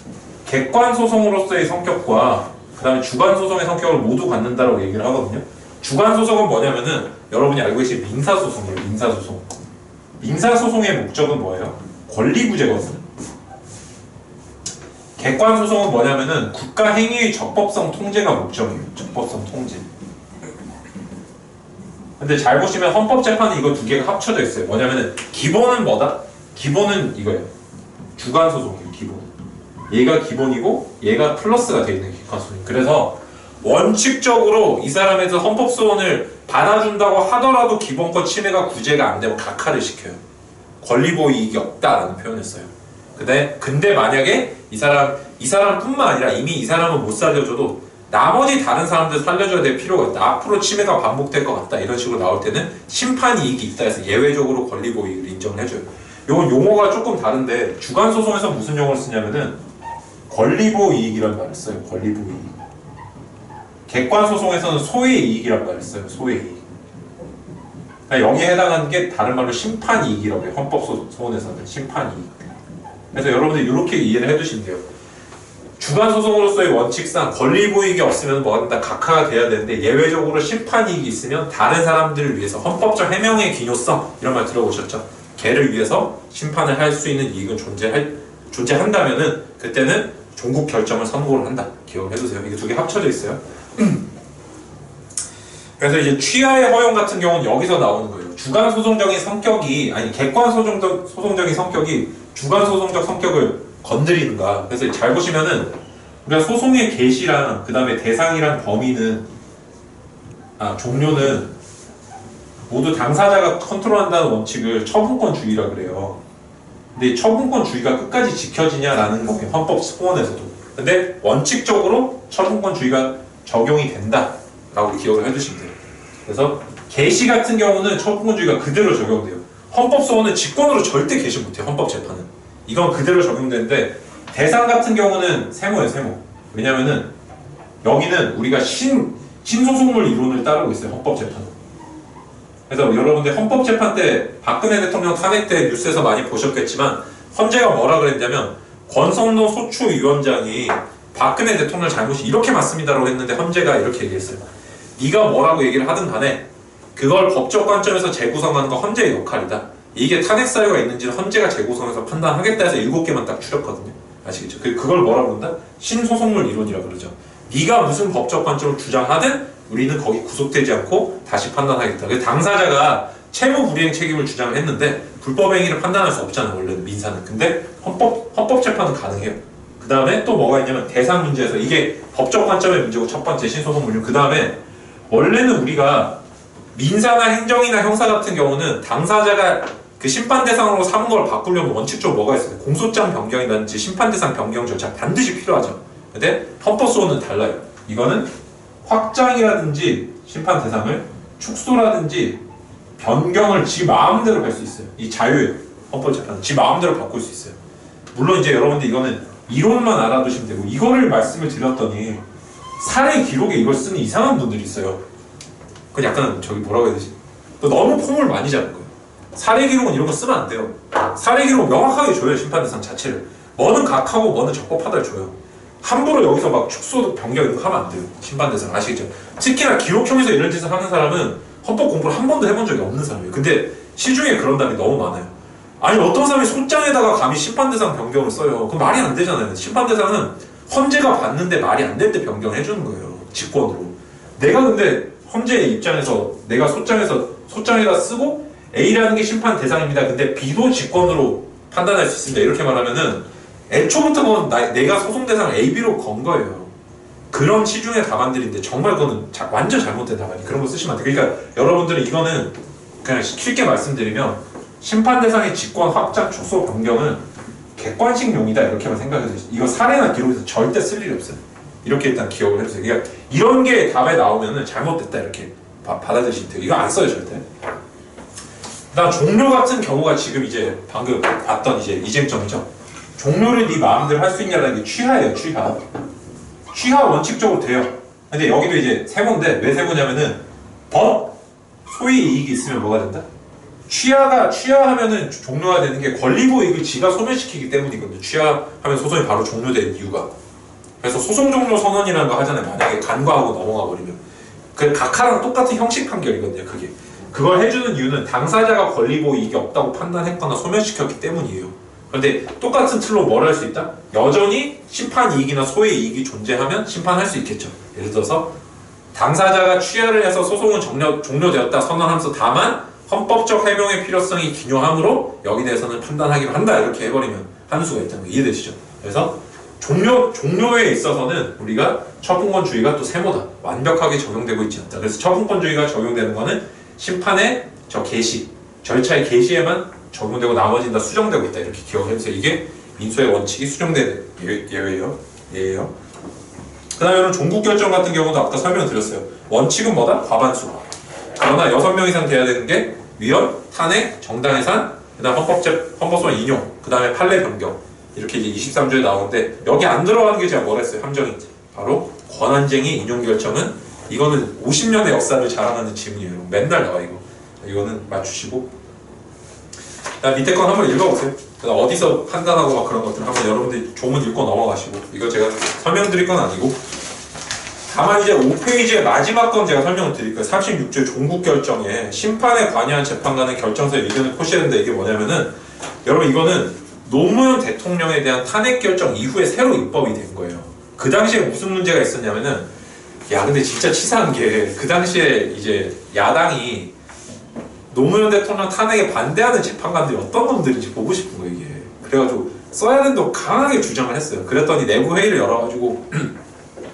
객관소송으로서의 성격과 그 다음에 주관소송의 성격을 모두 갖는다라고 얘기를 하거든요. 주관소송은 뭐냐면은 여러분이 알고 계신 민사소송이에요. 민사소송. 민사소송의 목적은 뭐예요? 권리구제거든요. 객관소송은 뭐냐면은 국가 행위의 적법성 통제가 목적이에요. 적법성 통제. 근데 잘 보시면 헌법재판은 이거 두 개가 합쳐져 있어요. 뭐냐면은 기본은 뭐다? 기본은 이거예요. 주관소송이에요. 기본. 얘가 기본이고 얘가 플러스가 되어 있는 객관소송. 그래서 원칙적으로 이 사람에서 헌법소원을 받아준다고 하더라도 기본권 침해가 구제가 안 되면 각하를 시켜요. 권리보호 이익이 없다라는 표현을 써요. 근데 만약에 이 사람뿐만 아니라 이미 이 사람은 못 살려줘도 나머지 다른 사람들 살려줘야 될 필요가 있다. 앞으로 침해가 반복될 것 같다. 이런 식으로 나올 때는 심판 이익이 있다 해서 예외적으로 권리보호 이익을 인정을 해줘요. 이건 용어가 조금 다른데 주관소송에서 무슨 용어를 쓰냐면은 권리보호 이익이라는 말을 써요. 권리보호 이익. 객관소송에서는 소의 이익이라는 말을 써요. 소의 이익. 그러니까 여기에 해당하는 게 다른 말로 심판 이익이라고 해요. 헌법소원에서는 심판 이익. 그래서 여러분들 이렇게 이해를 해두시면 돼요. 주관소송으로서의 원칙상 권리보이익이 없으면 뭐가 된다? 각하가 돼야 되는데 예외적으로 심판이익이 있으면 다른 사람들을 위해서 헌법적 해명의 기묘성 이런 말 들어보셨죠? 걔를 위해서 심판을 할 수 있는 이익은 존재한다면은 그때는 종국 결정을 선고를 한다. 기억을 해두세요. 이게 두 개 합쳐져 있어요. 그래서 이제 취하의 허용 같은 경우는 여기서 나오는 거예요. 주관소송적인 성격이 소송적인 성격이 주관소송적 성격을 건드리는가. 그래서 잘 보시면은 우리가 소송의 개시랑 그 다음에 대상이랑 범위는 종료는 모두 당사자가 컨트롤한다는 원칙을 처분권주의라 그래요. 근데 처분권주의가 끝까지 지켜지냐라는 거예요. 헌법 소원에서도. 근데 원칙적으로 처분권주의가 적용이 된다라고 기억을 해두시면 돼요. 그래서 개시 같은 경우는 처분권주의가 그대로 적용돼요. 헌법 소원은 직권으로 절대 개시 못해요. 헌법재판은. 이건 그대로 적용되는데 대상 같은 경우는 세모예요. 세모. 왜냐면은 여기는 우리가 신소송물 이론을 따르고 있어요. 헌법재판은. 그래서 여러분들 헌법재판 때 박근혜 대통령 탄핵 때 뉴스에서 많이 보셨겠지만 헌재가 뭐라 그랬냐면 권성노 소추위원장이 박근혜 대통령 잘못이 이렇게 맞습니다라고 했는데 헌재가 이렇게 얘기했어요. 네가 뭐라고 얘기를 하든 간에 그걸 법적 관점에서 재구성하는 건 헌재의 역할이다. 이게 탄핵 사유가 있는지는 헌재가 재구성해서 판단하겠다 해서 7개만 딱 추렸거든요. 아시겠죠? 그걸 뭐라고 그런다? 신소송물 이론이라고 그러죠. 네가 무슨 법적 관점을 주장하든 우리는 거기 구속되지 않고 다시 판단하겠다. 그래서 당사자가 채무 불이행 책임을 주장을 했는데 불법 행위를 판단할 수 없잖아요. 원래는 민사는. 근데 헌법재판은 가능해요. 그 다음에 또 뭐가 있냐면 대상 문제에서 이게 법적 관점의 문제고 첫 번째 신소송물이고 그 다음에 원래는 우리가 민사나 행정이나 형사 같은 경우는 당사자가 그 심판 대상으로 삼은 걸 바꾸려면 원칙적으로 뭐가 있어요? 공소장 변경이라든지 심판 대상 변경 절차 반드시 필요하죠. 근데 헌법소원은 달라요. 이거는 확장이라든지 심판 대상을 축소라든지 변경을 지 마음대로 할 수 있어요. 이 자유예요. 헌법재판은 지 마음대로 바꿀 수 있어요. 물론 이제 여러분들 이거는 이론만 알아두시면 되고, 이거를 말씀을 드렸더니 사례 기록에 이걸 쓰는 이상한 분들이 있어요. 그 약간 저기 뭐라고 해야 되지? 또 너무 폼을 많이 잡은 거예요. 사례 기록은 이런 거 쓰면 안 돼요. 사례 기록은 명확하게 줘요. 심판 대상 자체를. 뭐는 각하고 뭐는 적법하다를 줘요. 함부로 여기서 막 축소 변경 이런 거 하면 안 돼요. 심판 대상 아시겠죠? 특히나 기록형에서 이런 짓을 하는 사람은 헌법 공부를 한 번도 해본 적이 없는 사람이에요. 근데 시중에 그런 답이 너무 많아요. 아니 어떤 사람이 소장에다가 감히 심판 대상 변경을 써요. 그럼 말이 안 되잖아요. 심판 대상은 헌재가 봤는데 말이 안 될 때 변경해 주는 거예요. 직권으로. 내가 근데 헌재의 입장에서 내가 소장에다 쓰고 A라는 게 심판 대상입니다. 근데 B도 직권으로 판단할 수 있습니다. 이렇게 말하면은 애초부터 그건 내가 소송 대상을 A, B로 건 거예요. 그런 시중의 답안들인데 정말 그거는 완전 잘못된 답안이 그런 거 쓰시면 안 돼요. 그러니까 여러분들은 이거는 그냥 쉽게 말씀드리면 심판 대상의 직권 확장 축소 변경은 객관식용이다 이렇게만 생각해서 이거 사례나 기록에서 절대 쓸 일이 없어요. 이렇게 일단 기억을 해주세요. 그러니까 이런 게 답에 나오면은 잘못됐다 이렇게 받아들이시면 돼요. 이거 안 써요 절대. 그다음 종료 같은 경우가 지금 이제 방금 봤던 이제 이쟁점이죠. 종료를 네 마음대로 할 수 있냐라는 게 취하예요. 취하 원칙적으로 돼요. 근데 여기도 이제 세모인데 왜 세모냐면은 소위 이익이 있으면 뭐가 된다? 취하하면은 종료가 되는 게 권리고 이익을 지가 소멸시키기 때문이거든요. 취하하면 소송이 바로 종료되는 이유가. 그래서 소송 종료 선언이라는 거 하잖아요. 만약에 간과하고 넘어가 버리면. 그 각하랑 똑같은 형식 판결이거든요. 그게. 그걸 해주는 이유는 당사자가 권리고 이익이 없다고 판단했거나 소멸시켰기 때문이에요. 그런데 똑같은 틀로 뭘 할 수 있다? 여전히 심판 이익이나 소외 이익이 존재하면 심판할 수 있겠죠. 예를 들어서 당사자가 취하를 해서 소송은 종료되었다 선언하면서 다만 헌법적 해명의 필요성이 기요하므로 여기 대해서는 판단하기로 한다 이렇게 해버리면 하는 수가 있다는 거 이해되시죠? 그래서 종료에 있어서는 우리가 처분권주의가 또 세모다. 완벽하게 적용되고 있지 않다. 그래서 처분권주의가 적용되는 거는 심판의 절차의 개시에만 적용되고 나머지는 다 수정되고 있다. 이렇게 기억을 해주세요. 이게 민소의 원칙이 수정되는 예외예요. 그 다음에 이런 종국결정 같은 경우도 아까 설명드렸어요. 원칙은 뭐다? 과반수. 그러나 6명 이상 돼야 되는 게 위헌, 탄핵, 정당해산, 그 다음 헌법소원 인용, 그 다음에 판례 변경 이렇게 이제 23조에 나오는데 여기 안 들어가는 게 제가 뭐라 했어요? 함정이 바로 권한쟁의 인용결정은 이거는 50년의 역사를 자랑하는 지문이에요. 맨날 나와 이거는 맞추시고 밑에 건 한번 읽어보세요. 어디서 판단하고 막 그런 것들 한번 여러분들이 조문 읽고 넘어가시고 이거 제가 설명드릴 건 아니고 다만 이제 5페이지의 마지막 건 제가 설명을 드릴 거예요. 36조 종국결정에 심판에 관여한 재판관은 결정서에 의견을 표시해야 된다. 이게 뭐냐면은 여러분 이거는 노무현 대통령에 대한 탄핵 결정 이후에 새로 입법이 된 거예요. 그 당시에 무슨 문제가 있었냐면은 근데 진짜 치사한 게 그 당시에 이제 야당이 노무현 대통령 탄핵에 반대하는 재판관들이 어떤 놈들인지 보고 싶은 거예요 이게. 그래가지고 써야 된다고 강하게 주장을 했어요. 그랬더니 내부 회의를 열어가지고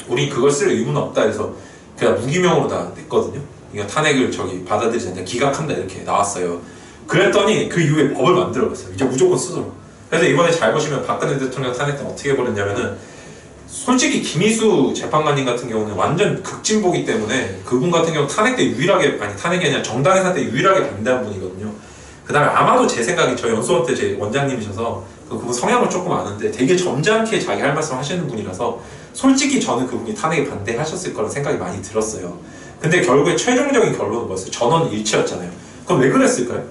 우리 그걸 쓸 의무는 없다 해서 그냥 무기명으로 다 냈거든요. 그러니까 탄핵을 받아들이지 않는다, 기각한다 이렇게 나왔어요. 그랬더니 그 이후에 법을 만들어봤어요. 이제 무조건 쓰도록. 그래서 이번에 잘 보시면 박근혜 대통령 탄핵 때 어떻게 해버렸냐면은 솔직히 김희수 재판관님 같은 경우는 완전 극진보기 때문에 그분 같은 경우 탄핵 때 유일하게 탄핵이 아니라 정당해산 때 유일하게 반대한 분이거든요. 그 다음에 아마도 제 생각이 저 연수원 때 제 원장님이셔서 그분 성향을 조금 아는데 되게 점잖게 자기 할 말씀 하시는 분이라서 솔직히 저는 그분이 탄핵에 반대하셨을 거라는 생각이 많이 들었어요. 근데 결국에 최종적인 결론은 뭐였어요? 전원 일치였잖아요. 그럼 왜 그랬을까요?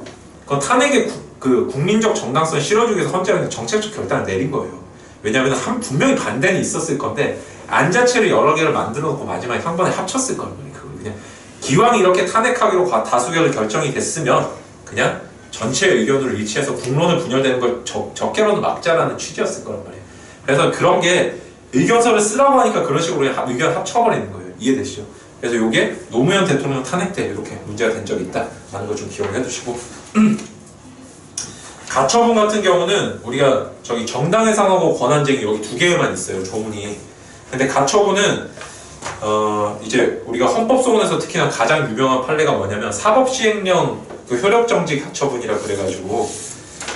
그건 탄핵의 국민적 정당성 실어주기 위해서 헌재가 정책적 결단을 내린 거예요. 왜냐하면 분명히 반대는 있었을 건데 안자체를 여러 개를 만들어 놓고 마지막에 한 번에 합쳤을 거예요. 그냥 기왕 이렇게 탄핵하기로 다수결로 결정이 됐으면 그냥 전체 의견으로 일치해서 국론을 분열되는 걸 적게라도 막자라는 취지였을 거란 말이에요. 그래서 그런 게 의견서를 쓰라고 하니까 그런 식으로 의견 합쳐버리는 거예요. 이해되시죠? 그래서 이게 노무현 대통령 탄핵 때 이렇게 문제가 된 적이 있다라는 걸 좀 기억을 해두시고 가처분 같은 경우는 우리가 정당해산하고 권한쟁의 여기 두 개만 있어요. 조문이. 근데 가처분은 이제 우리가 헌법소원에서 특히나 가장 유명한 판례가 뭐냐면 사법시행령 효력정지 가처분이라 그래가지고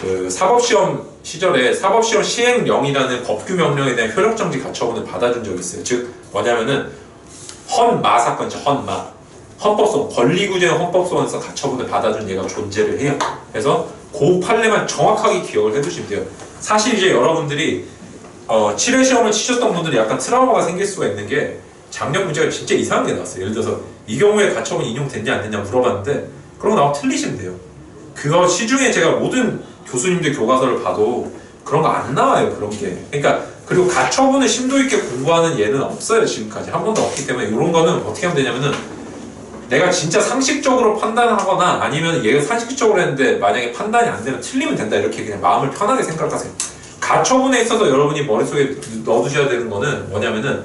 그 사법시험 시절에 사법시험 시행령이라는 법규 명령에 대한 효력정지 가처분을 받아준 적이 있어요. 즉 뭐냐면은 헌마 사건이죠. 헌마. 헌법소원, 권리구제형 헌법소원에서 가처분을 받아준 예가 존재를 해요. 그래서 그 판례만 정확하게 기억을 해두시면 돼요. 사실 이제 여러분들이 7회 시험을 치셨던 분들이 약간 트라우마가 생길 수가 있는 게 작년 문제가 진짜 이상한 게 나왔어요. 예를 들어서 이 경우에 가처분 인용됐냐 안 됐냐 물어봤는데 그런 거 나오면 틀리시면 돼요. 그거 시중에 제가 모든 교수님들 교과서를 봐도 그런 거 안 나와요. 그런 게. 그러니까 그리고 가처분을 심도 있게 공부하는 예는 없어요. 지금까지 한 번도 없기 때문에 이런 거는 어떻게 하면 되냐면은 내가 진짜 상식적으로 판단하거나 아니면 얘가 상식적으로 했는데 만약에 판단이 안 되면 틀리면 된다 이렇게 그냥 마음을 편하게 생각하세요. 가처분에 있어서 여러분이 머릿속에 넣어두셔야 되는 거는 뭐냐면은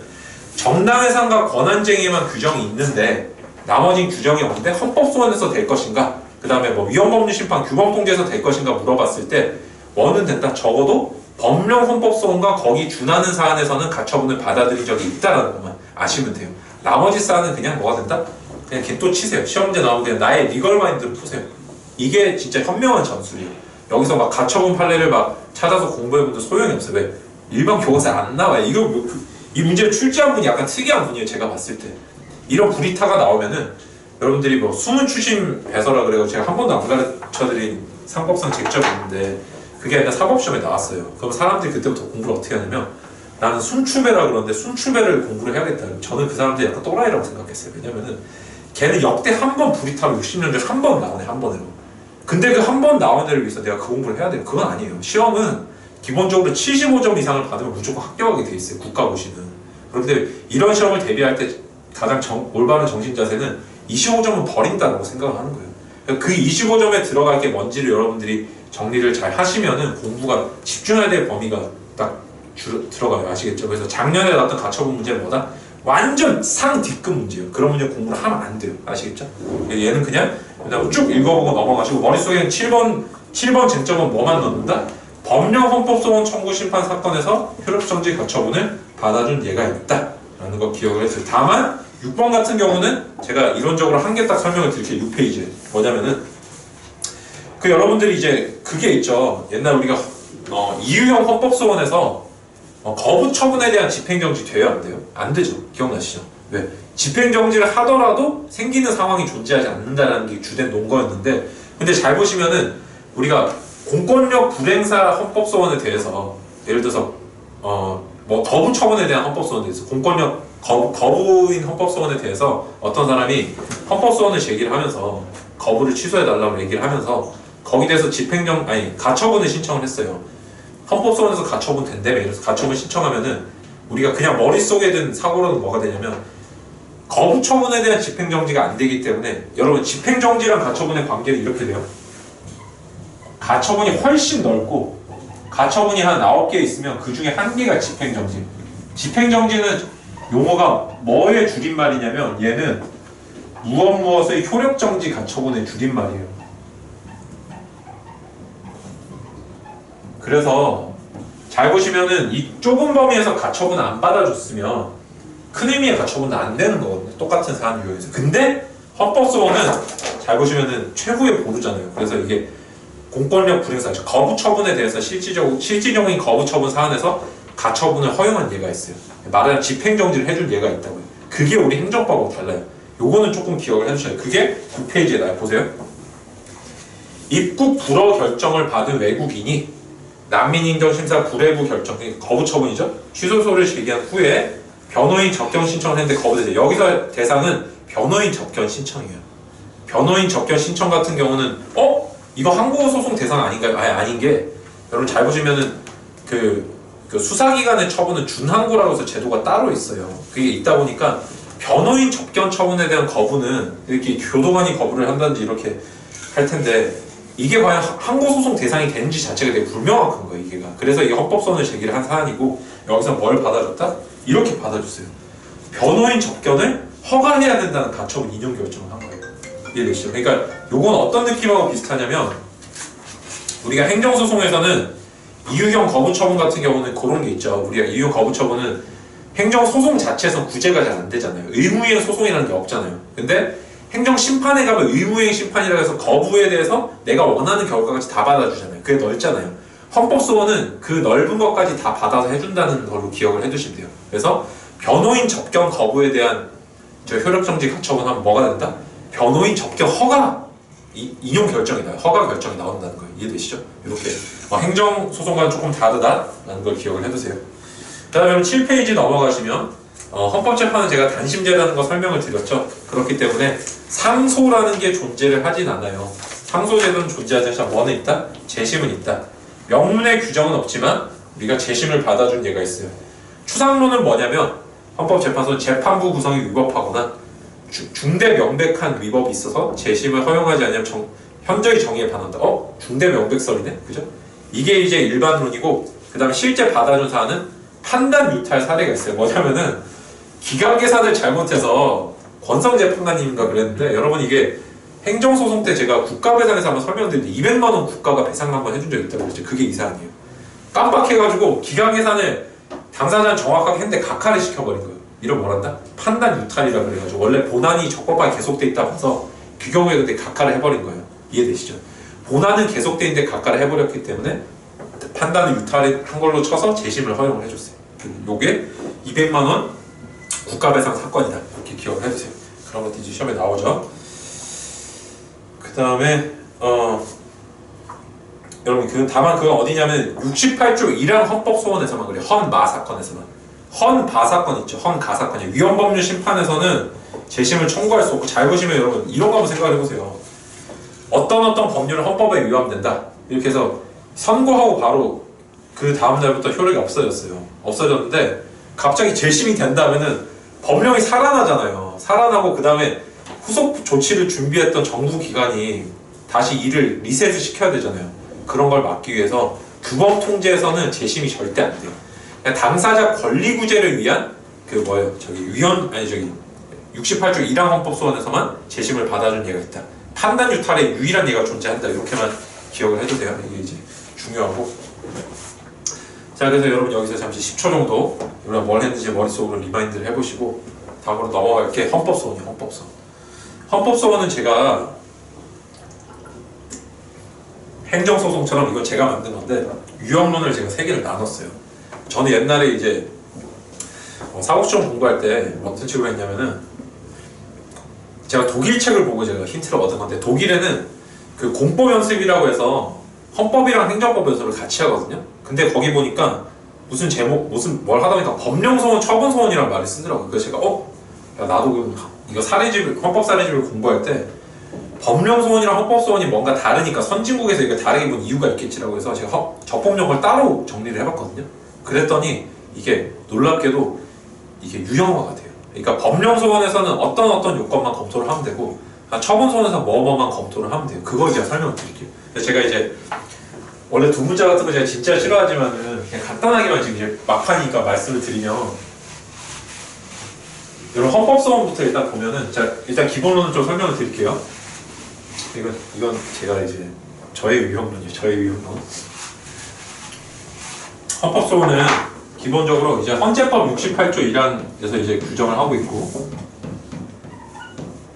정당해상과 권한쟁의에만 규정이 있는데 나머진 규정이 없는데 헌법소원에서 될 것인가 그 다음에 뭐 위헌법률심판 규범통제에서 될 것인가 물어봤을 때 뭐는 된다. 적어도 법령 헌법소원과 거기 준하는 사안에서는 가처분을 받아들인 적이 있다라는 것만 아시면 돼요. 나머지 사안은 그냥 뭐가 된다? 그냥 개또 치세요. 시험 문제 나오면 그냥 나의 리걸 마인드를 푸세요. 이게 진짜 현명한 전술이에요. 여기서 막 가처분 판례를 막 찾아서 공부해보면 소용이 없어요. 왜? 일반 교과서에 안 나와요. 이 문제를 출제한 분이 약간 특이한 분이에요. 제가 봤을 때. 이런 구리타가 나오면은 여러분들이 뭐 수문 추심 배서라 그래서 제가 한 번도 안 가르쳐드린 상법상 쟁점이 있는데 그게 아니라 사법시험에 나왔어요. 그럼 사람들이 그때부터 공부를 어떻게 하냐면 나는 순추배라 그러는데 순추배를 공부를 해야겠다. 저는 그 사람들이 약간 또라이라고 생각했어요. 왜냐면은 걔는 역대 한 번 불이타로 60년 전에 한 번 나오네. 한 번으로. 근데 그 한 번 나온 애를 위해서 내가 그 공부를 해야 돼요. 그건 아니에요. 시험은 기본적으로 75점 이상을 받으면 무조건 합격하게 돼 있어요. 국가고시는. 그런데 이런 시험을 대비할 때 가장 올바른 정신 자세는 25점은 버린다고 생각을 하는 거예요. 그 25점에 들어갈 게 뭔지를 여러분들이 정리를 잘 하시면은 공부가 집중해야 될 범위가 딱 들어가요. 아시겠죠? 그래서 작년에 나왔던 가처분 문제는 뭐다? 완전 상뒤급 문제예요. 그런 문제 공부를 하면 안 돼요. 아시겠죠? 얘는 그냥 쭉 읽어보고 넘어가시고 머릿속에는 7번 쟁점은 뭐만 넣는다? 법령 헌법소원 청구 심판 사건에서 효력정지 가처분을 받아준 예가 있다 라는 거 기억을 해주세요. 다만 6번 같은 경우는 제가 이론적으로 한 개 딱 설명을 드릴게요. 6페이지에 뭐냐면은 그 여러분들이 이제 그게 있죠. 옛날 우리가 이유형 헌법소원에서 거부 처분에 대한 집행정지 돼요? 안 돼요? 안 되죠. 기억나시죠? 왜? 집행정지를 하더라도 생기는 상황이 존재하지 않는다는 게 주된 논거였는데 근데 잘 보시면은 우리가 공권력 불행사 헌법소원에 대해서 예를 들어서 뭐 거부 처분에 대한 헌법소원에 대해서 공권력 거부인 헌법소원에 대해서 어떤 사람이 헌법소원을 제기를 하면서 거부를 취소해달라고 얘기를 하면서 거기에 대해서 가처분을 신청을 했어요. 헌법소원에서 가처분 된다며. 그래서 가처분 신청하면은 우리가 그냥 머릿속에 든 사고로는 뭐가 되냐면 거부 처분에 대한 집행정지가 안 되기 때문에 여러분 집행정지랑 가처분의 관계는 이렇게 돼요. 가처분이 훨씬 넓고 가처분이 한 9개 있으면 그 중에 1개가 집행정지. 집행정지는 용어가 뭐의 줄임말이냐면 얘는 무엇의 효력정지 가처분의 줄임말이에요. 그래서 잘 보시면은 이 좁은 범위에서 가처분 안 받아줬으면 큰 의미의 가처분은 안 되는 거거든요. 똑같은 사안 유형에서. 근데 헌법소원은 잘 보시면은 최후의 보루잖아요. 그래서 이게 공권력 불행사, 거부 처분에 대해서 실질적인 거부 처분 사안에서 가처분을 허용한 예가 있어요. 말하자면 집행정지를 해준 예가 있다고요. 그게 우리 행정법하고 달라요. 요거는 조금 기억을 해주셔야 돼요. 그게 9페이지에 나와요. 보세요. 입국 불허 결정을 받은 외국인이 난민인정심사 불회부 결정, 거부 처분이죠. 취소소를 제기한 후에 변호인 접견 신청을 했는데 거부되죠. 여기서 대상은 변호인 접견 신청이에요. 변호인 접견 신청 같은 경우는 이거 항고소송 대상 아닌가요? 아닌 게 여러분 잘 보시면은 그 수사기관의 처분은 준항고라고 해서 제도가 따로 있어요. 그게 있다 보니까 변호인 접견 처분에 대한 거부는 이렇게 교도관이 거부를 한다든지 이렇게 할 텐데 이게 과연 항고소송 대상이 되는지 자체가 되게 불명확한 거예요. 이게가. 그래서 이게 헌법소원을 제기를 한 사안이고 여기서 뭘 받아줬다? 이렇게 받아줬어요. 변호인 접견을 허가해야 된다는 가처분 인용 결정을 한 거예요. 이해되시죠? 그러니까 요건 어떤 느낌하고 비슷하냐면 우리가 행정소송에서는 이유형 거부처분 같은 경우는 그런 게 있죠. 우리가 이유형 거부처분은 행정소송 자체에서 구제가 잘 안 되잖아요. 의무이행 소송이라는 게 없잖아요. 근데 행정심판에 가면 의무이행 심판이라고 해서 거부에 대해서 내가 원하는 결과까지 다 받아주잖아요. 그게 넓잖아요. 헌법소원은 그 넓은 것까지 다 받아서 해준다는 걸로 기억을 해두시면 돼요. 그래서 변호인 접견 거부에 대한 저 효력정지 가처분 하면 뭐가 된다? 변호인 접견 허가 인용 결정이 나요. 허가 결정이 나온다는 거예요. 이해되시죠? 이렇게 행정소송과는 조금 다르다라는 걸 기억을 해두세요. 그 다음에 7페이지 넘어가시면 헌법재판은 제가 단심제라는 거 설명을 드렸죠. 그렇기 때문에 상소라는 게 존재를 하진 않아요. 상소제도는 존재하지 않지만 뭐는 있다? 재심은 있다. 명문의 규정은 없지만 우리가 재심을 받아준 예가 있어요. 추상론은 뭐냐면 헌법재판소는 재판부 구성이 위법하거나 중대 명백한 위법이 있어서 재심을 허용하지 않으면 현저히 정의에 반한다. 중대 명백설이네? 그죠? 이게 이제 일반론이고, 그 다음에 실제 받아준 사안은 판단 유탈 사례가 있어요. 뭐냐면은 기각 계산을 잘못해서 권성재판관님인가 그랬는데, 여러분 이게 행정소송 때 제가 국가배상에서 한번 설명드렸는데 200만 원 국가가 배상 한번 해준 적이 있다고 그랬죠. 그게 이 사안이에요. 깜빡해가지고 기각 계산을 당사자는 정확하게 했는데 각하를 시켜버린 거예요. 이런 뭐란다? 판단 유탈이라 그래가지고 원래 본안이 적법하게 계속돼 있다 봐서 그 경우에 그때 각하를 해버린 거예요. 이해되시죠? 본안은 계속돼 있는데 각하를 해버렸기 때문에 판단을 유탈한 걸로 쳐서 재심을 허용을 해줬어요. 요게 200만 원 국가배상 사건이다. 이렇게 기억을 해주세요. 그런 것도 이제 시험에 나오죠. 그 다음에 여러분 다만 그건 어디냐면 68조 1항 헌법소원에서만 그래요. 헌마 사건에서만. 헌바 사건 있죠. 헌가 사건이에요. 위헌법률 심판에서는 재심을 청구할 수 없고, 잘 보시면 여러분 이런 거 한번 생각을 해보세요. 어떤 법률은 헌법에 위헌된다. 이렇게 해서 선고하고 바로 그 다음 날부터 효력이 없어졌어요. 없어졌는데 갑자기 재심이 된다면은 법령이 살아나잖아요. 살아나고 그 다음에 후속 조치를 준비했던 정부기관이 다시 일을 리셋을 시켜야 되잖아요. 그런 걸 막기 위해서 규범 통제에서는 재심이 절대 안 돼요. 당사자 권리 구제를 위한 위헌 68조 1항 헌법소원에서만 재심을 받아준 예가 있다. 판단 유탈의 유일한 예가 존재한다. 이렇게만 기억을 해주세요. 이게 이제 중요하고. 자, 그래서 여러분 여기서 잠시 10초 정도 우리가 뭘 했는지 머릿속으로 리마인드를 해보시고 다음으로 넘어갈 게 헌법소원이에요. 헌법소원. 헌법소원은 제가 행정소송처럼 이건 제가 만든 건데 유형론을 제가 3개를 나눴어요. 저는 옛날에 이제 사법시험 공부할 때 어떤 식으로 했냐면은 제가 독일 책을 보고 제가 힌트를 얻은 건데, 독일에는 그 공법 연습이라고 해서 헌법이랑 행정법 연습을 같이 하거든요. 근데 거기 보니까 무슨 제목 뭘 하다 보니까 법령소원, 처분소원이라는 말을 쓰더라고요. 그래서 제가 야, 나도 이거 헌법 사례집을 공부할 때 법령소원이랑 헌법소원이 뭔가 다르니까 선진국에서 이거 다르게 본 이유가 있겠지라고 해서 제가 적법용어를 따로 정리를 해봤거든요. 그랬더니 이게 놀랍게도 이게 유형화가 돼요. 그러니까 법령소원에서는 어떤 요건만 검토를 하면 되고, 처분소원에서 뭐만 검토를 하면 돼요. 그걸 제가 설명을 드릴게요. 그래서 제가 이제 원래 두 문자 같은 거 제가 진짜 싫어하지만은 그냥 간단하게만 지금 이제 막판이니까 말씀을 드리면, 여러분 헌법소원부터 일단 보면은 일단 기본론을 좀 설명을 드릴게요. 이건 제가 이제 저의 유형론이에요. 저의 유형론. 헌법소원은 기본적으로 이제 헌재법 68조 1항에서 이제 규정을 하고 있고,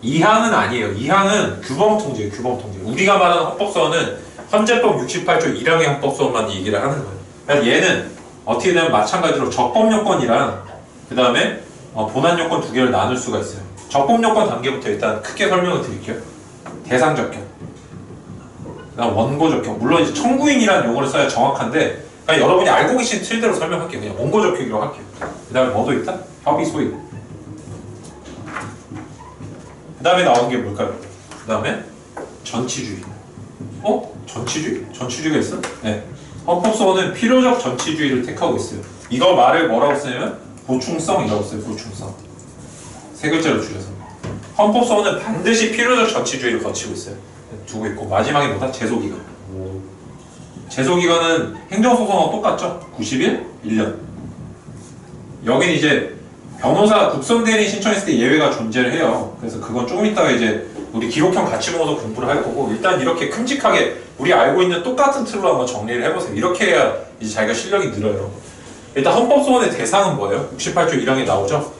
2항은 아니에요. 2항은 규범통제예요. 규범통제. 우리가 말하는 헌법소원은 헌재법 68조 1항의 헌법소원만 얘기를 하는 거예요. 그러니까 얘는 어떻게 되면 마찬가지로 적법요건이랑 그 다음에 본안요건 두 개를 나눌 수가 있어요. 적법요건 단계부터 일단 크게 설명을 드릴게요. 대상적격, 그다음 원고적격. 물론 이제 청구인이라는 용어를 써야 정확한데, 그러니까 여러분이 알고 계신 틀대로 설명할게요. 그냥 원고적격이라고 할게요. 그 다음에 뭐도 있다? 협의 소임. 그 다음에 나온 게 뭘까요? 그 다음에 전치주의. 전치주의. 전치주의가 있어? 네. 헌법소원은 필요적 전치주의를 택하고 있어요. 이거 말을 뭐라고 쓰냐면 보충성이라고 써요. 보충성. 3글자로 줄여서. 헌법소원은 반드시 필요적 전치주의를 거치고 있어요. 두고 있고, 마지막에 뭐다? 제소기간. 제소기간은 행정소송하고 똑같죠? 90일? 1년. 여긴 이제 변호사 국선대리인 신청했을 때 예외가 존재를 해요. 그래서 그건 조금 이따가 이제 우리 기록형 같이 모아서 공부를 할 거고, 일단 이렇게 큼직하게 우리 알고 있는 똑같은 틀로 한번 정리를 해보세요. 이렇게 해야 이제 자기가 실력이 늘어요. 일단 헌법소원의 대상은 뭐예요? 68조 1항에 나오죠?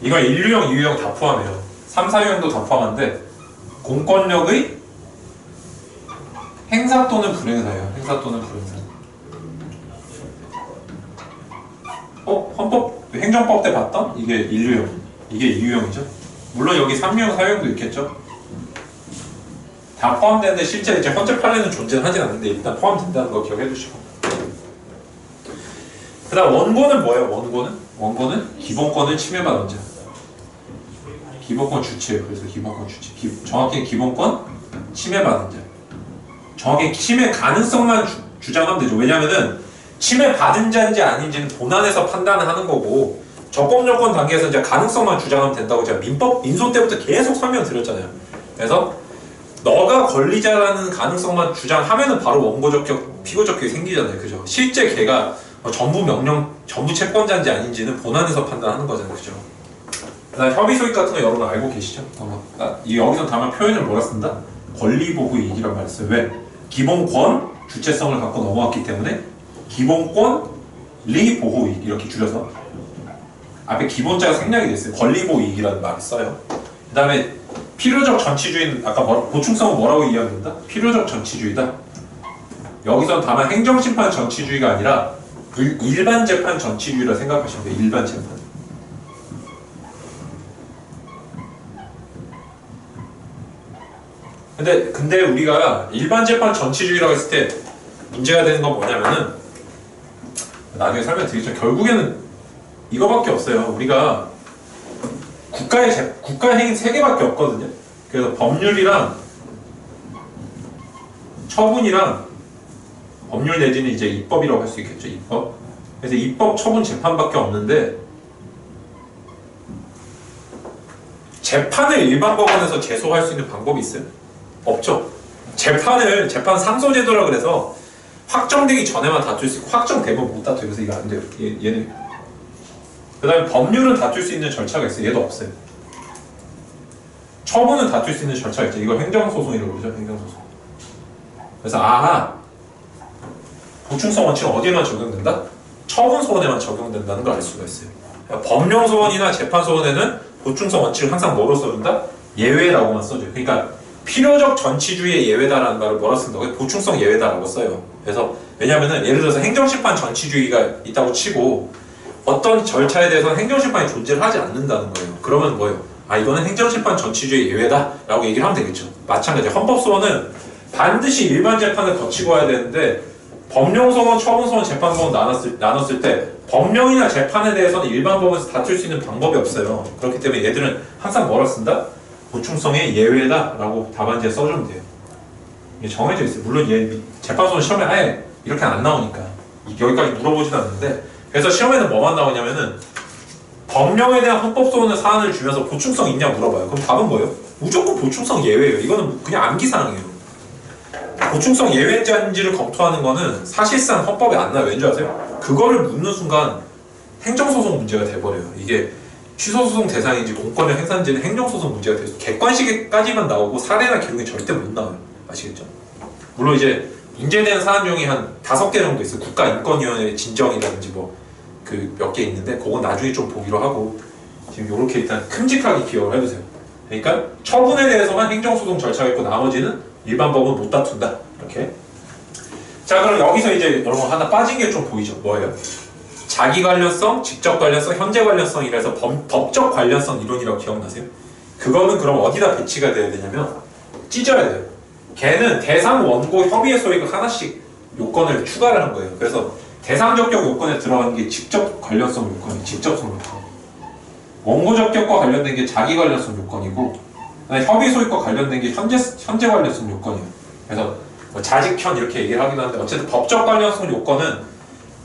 이건 1유형, 2유형 다 포함해요. 3, 4유형도 다 포함한데, 공권력의 행사 또는 불행사예요. 행사 또는 불행사. 헌법, 행정법 때 봤던 이게 인류형, 이게 이유형이죠. 물론 여기 3유형, 4유형도 있겠죠. 다 포함되는데 실제 이제 헌재 판례는 존재하진 않는데 일단 포함된다는 거 기억해 두시고. 그 다음 원고는 뭐예요? 원고는 기본권을 침해받은 자. 기본권 주체예요. 그래서 기본권 주체. 정확히 기본권 침해받은 자. 정확히 침해 가능성만 주장하면 되죠. 왜냐면은 침해받은 자인지 아닌지는 본안에서 판단을 하는 거고 적법요건 단계에서 이제 가능성만 주장하면 된다고 제가 민소 때부터 계속 설명드렸잖아요. 그래서 너가 권리자라는 가능성만 주장하면은 바로 원고적격, 피고적격이 생기잖아요. 그죠? 실제 걔가 전부 채권자인지 아닌지는 본안에서 판단하는 거잖아요. 그죠? 그다음 협의 소익 같은 거 여러분 알고 계시죠? 여기서 다만 표현을 뭐라 쓴다? 권리보호 이익이란 말을 써요. 왜? 기본권, 주체성을 갖고 넘어왔기 때문에 기본권, 리보호 이익 이렇게 줄여서 앞에 기본자가 생략이 됐어요. 권리보호 이익이라는 말을 써요. 그 다음에 필요적 전치주의는 아까 보충성은 뭐라고 이해합니다? 필요적 전치주의다. 여기선 다만 행정심판 전치주의가 아니라 일반 재판 전치주의라 생각하시면 돼요. 일반 재판. 근데 우리가 일반 재판 전치주의라고 했을 때 문제가 되는 건 뭐냐면은 나중에 설명드리겠죠. 결국에는 이거밖에 없어요. 우리가 국가의 행위 3개밖에 없거든요. 그래서 법률이랑 처분이랑 법률 내지는 이제 입법이라고 할 수 있겠죠. 입법. 그래서 입법, 처분, 재판밖에 없는데 재판을 일반 법원에서 제소할 수 있는 방법이 있어요? 없죠. 재판 상소제도라 그래서 확정되기 전에만 다툴 수 있고 확정되면 못 다투요. 그래서 이거 안 돼요. 얘는. 그 다음에 법률은 다툴 수 있는 절차가 있어요. 얘도 없어요. 처분은 다툴 수 있는 절차가 있죠. 이걸 행정소송이라고 그러죠. 행정소송. 그래서 보충성 원칙은 어디에만 적용된다? 처분소원에만 적용된다는 걸 알 수가 있어요. 법령소원이나 재판소원에는 보충성 원칙을 항상 뭐로 써준다? 예외라고만 써줘요. 그러니까 필요적 전치주의의 예외다라는 말을 뭐라 쓴다고요? 보충성 예외다라고 써요. 그래서 왜냐면은 예를 들어서 행정심판 전치주의가 있다고 치고 어떤 절차에 대해서는 행정심판이 존재를 하지 않는다는 거예요. 그러면 뭐예요? 이거는 행정심판 전치주의 예외다 라고 얘기를 하면 되겠죠. 마찬가지로 헌법소원은 반드시 일반 재판을 거치고 와야 되는데 법령소원, 처분소원, 재판소원 나눴을 때 법령이나 재판에 대해서는 일반 법원에서 다툴 수 있는 방법이 없어요. 그렇기 때문에 얘들은 항상 뭐라 쓴다? 보충성의 예외다 라고 답안지에 써주면 돼요. 이게 정해져 있어요. 물론 재판소원 시험에 아예 이렇게 안 나오니까 여기까지 물어보진 않는데 그래서 시험에는 뭐만 나오냐면은 법령에 대한 헌법소원의 사안을 주면서 보충성 있냐 물어봐요. 그럼 답은 뭐예요? 무조건 보충성 예외예요. 이거는 그냥 암기사항이에요. 보충성 예외인지를 검토하는 거는 사실상 헌법에 안 나와요. 왠지 아세요? 그거를 묻는 순간 행정소송 문제가 돼버려요. 이게 취소소송 대상인지 공권력 행사인지는 행정소송 문제가 돼서 객관식까지만 나오고 사례나 기록이 절대 못 나와요. 아시겠죠? 물론 이제 문제되는 사안 중에 한 5개 정도 있어요. 국가인권위원회 진정이라든지 몇 개 있는데 그건 나중에 좀 보기로 하고 지금 이렇게 일단 큼직하게 기억을 해두세요. 그러니까 처분에 대해서만 행정소송 절차가 있고 나머지는 일반 법은 못 다툰다. 이렇게. 자, 그럼 여기서 이제 여러분 하나 빠진 게 좀 보이죠? 뭐예요? 자기 관련성, 직접 관련성, 현재 관련성이라서 법적 관련성 이론이라고 기억나세요? 그거는 그럼 어디다 배치가 돼야 되냐면 찢어야 돼요. 걔는 대상 원고 협의의 소익을 하나씩 요건을 추가를 한 거예요. 그래서 대상 적격 요건에 들어가는 게 직접 관련성 요건이 직접성 요건. 원고 적격과 관련된 게 자기 관련성 요건이고 협의 소익과 관련된 게 현재 관련성 요건이에요. 그래서 자직현 이렇게 얘기를 하긴 하는데 어쨌든 법적 관련성 요건은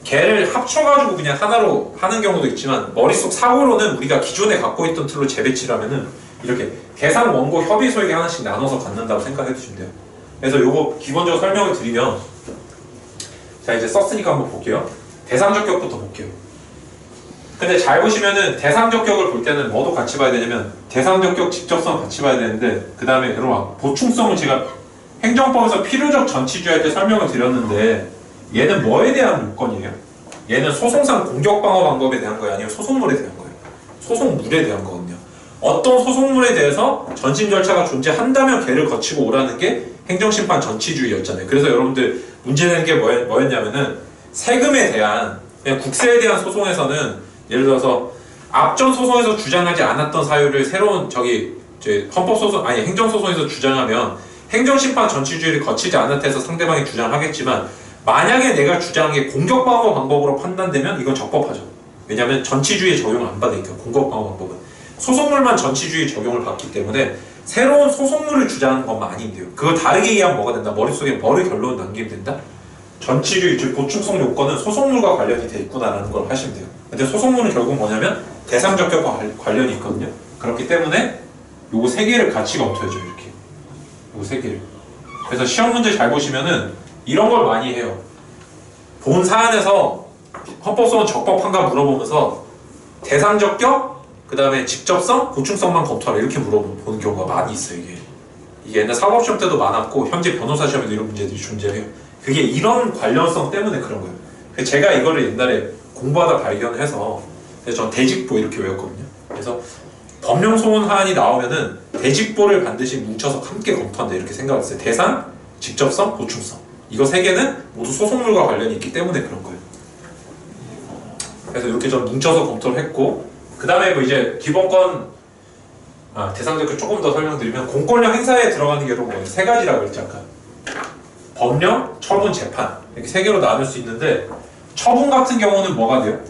걔를 합쳐가지고 그냥 하나로 하는 경우도 있지만 머릿속 사고로는 우리가 기존에 갖고 있던 틀로 재배치를 하면은 이렇게 대상 원고 협의 소익에 하나씩 나눠서 갖는다고 생각해 주시면 돼요. 그래서 요거 기본적으로 설명을 드리면 자 이제 썼으니까 한번 볼게요. 대상 적격부터 볼게요. 근데 잘 보시면은 대상 적격을 볼 때는 뭐도 같이 봐야 되냐면 대상 적격 직접성 같이 봐야 되는데 그 다음에 여러분 보충성을 제가 행정법에서 필요적 전치주의 할 때 설명을 드렸는데 얘는 뭐에 대한 요건이에요? 얘는 소송상 공격 방어 방법에 대한 거예요? 아니면 소송물에 대한 거예요? 소송물에 대한 거거든요. 어떤 소송물에 대해서 전심 절차가 존재한다면 걔를 거치고 오라는 게 행정심판 전치주의였잖아요. 그래서 여러분들 문제되는 게 뭐였냐면은 세금에 대한 그냥 국세에 대한 소송에서는 예를 들어서 앞전 소송에서 주장하지 않았던 사유를 새로운 이제 헌법소송 아니 행정소송에서 주장하면 행정심판 전치주의를 거치지 않았다 해서 상대방이 주장하겠지만 만약에 내가 주장한 게 공격방어 방법으로 판단되면 이건 적법하죠. 왜냐하면 전치주의 적용을 안 받으니까 공격방어 방법은 소송물만 전치주의 적용을 받기 때문에 새로운 소송물을 주장하는 것만 아니면 돼요. 그걸 다르게 이해하면 뭐가 된다? 머릿속에 뭐를 결론을 남기면 된다? 전치주의, 즉 보충성 요건은 소송물과 관련이 돼 있구나라는 걸 하시면 돼요. 근데 소송물은 결국 뭐냐면 대상적격과 관련이 있거든요. 그렇기 때문에 요거 세 개를 같이 검토해줘요. 이렇게 요거 세 개를. 그래서 시험 문제 잘 보시면은 이런 걸 많이 해요. 본 사안에서 헌법소원 적법한가 물어보면서 대상적격, 그 다음에 직접성, 보충성만 검토하라 이렇게 물어보는 경우가 많이 있어요. 이게 옛날 사법시험 때도 많았고 현재 변호사 시험에도 이런 문제들이 존재해요. 그게 이런 관련성 때문에 그런 거예요. 제가 이거를 옛날에 공부하다 발견해서 그래서 전 대직보 이렇게 외웠거든요. 그래서 법령소원 사안이 나오면은 대직보를 반드시 뭉쳐서 함께 검토한다 이렇게 생각했어요. 대상, 직접성, 보충성 이거 세 개는 모두 소송물과 관련이 있기 때문에 그런 거예요. 그래서 이렇게 좀 뭉쳐서 검토를 했고 그 다음에 뭐 이제 기본권 대상적으로 조금 더 설명드리면 공권력 행사에 들어가는 게 뭐예요? 세 가지라고 그랬죠 아까. 법령, 처분, 재판 이렇게 세 개로 나눌 수 있는데 처분 같은 경우는 뭐가 돼요?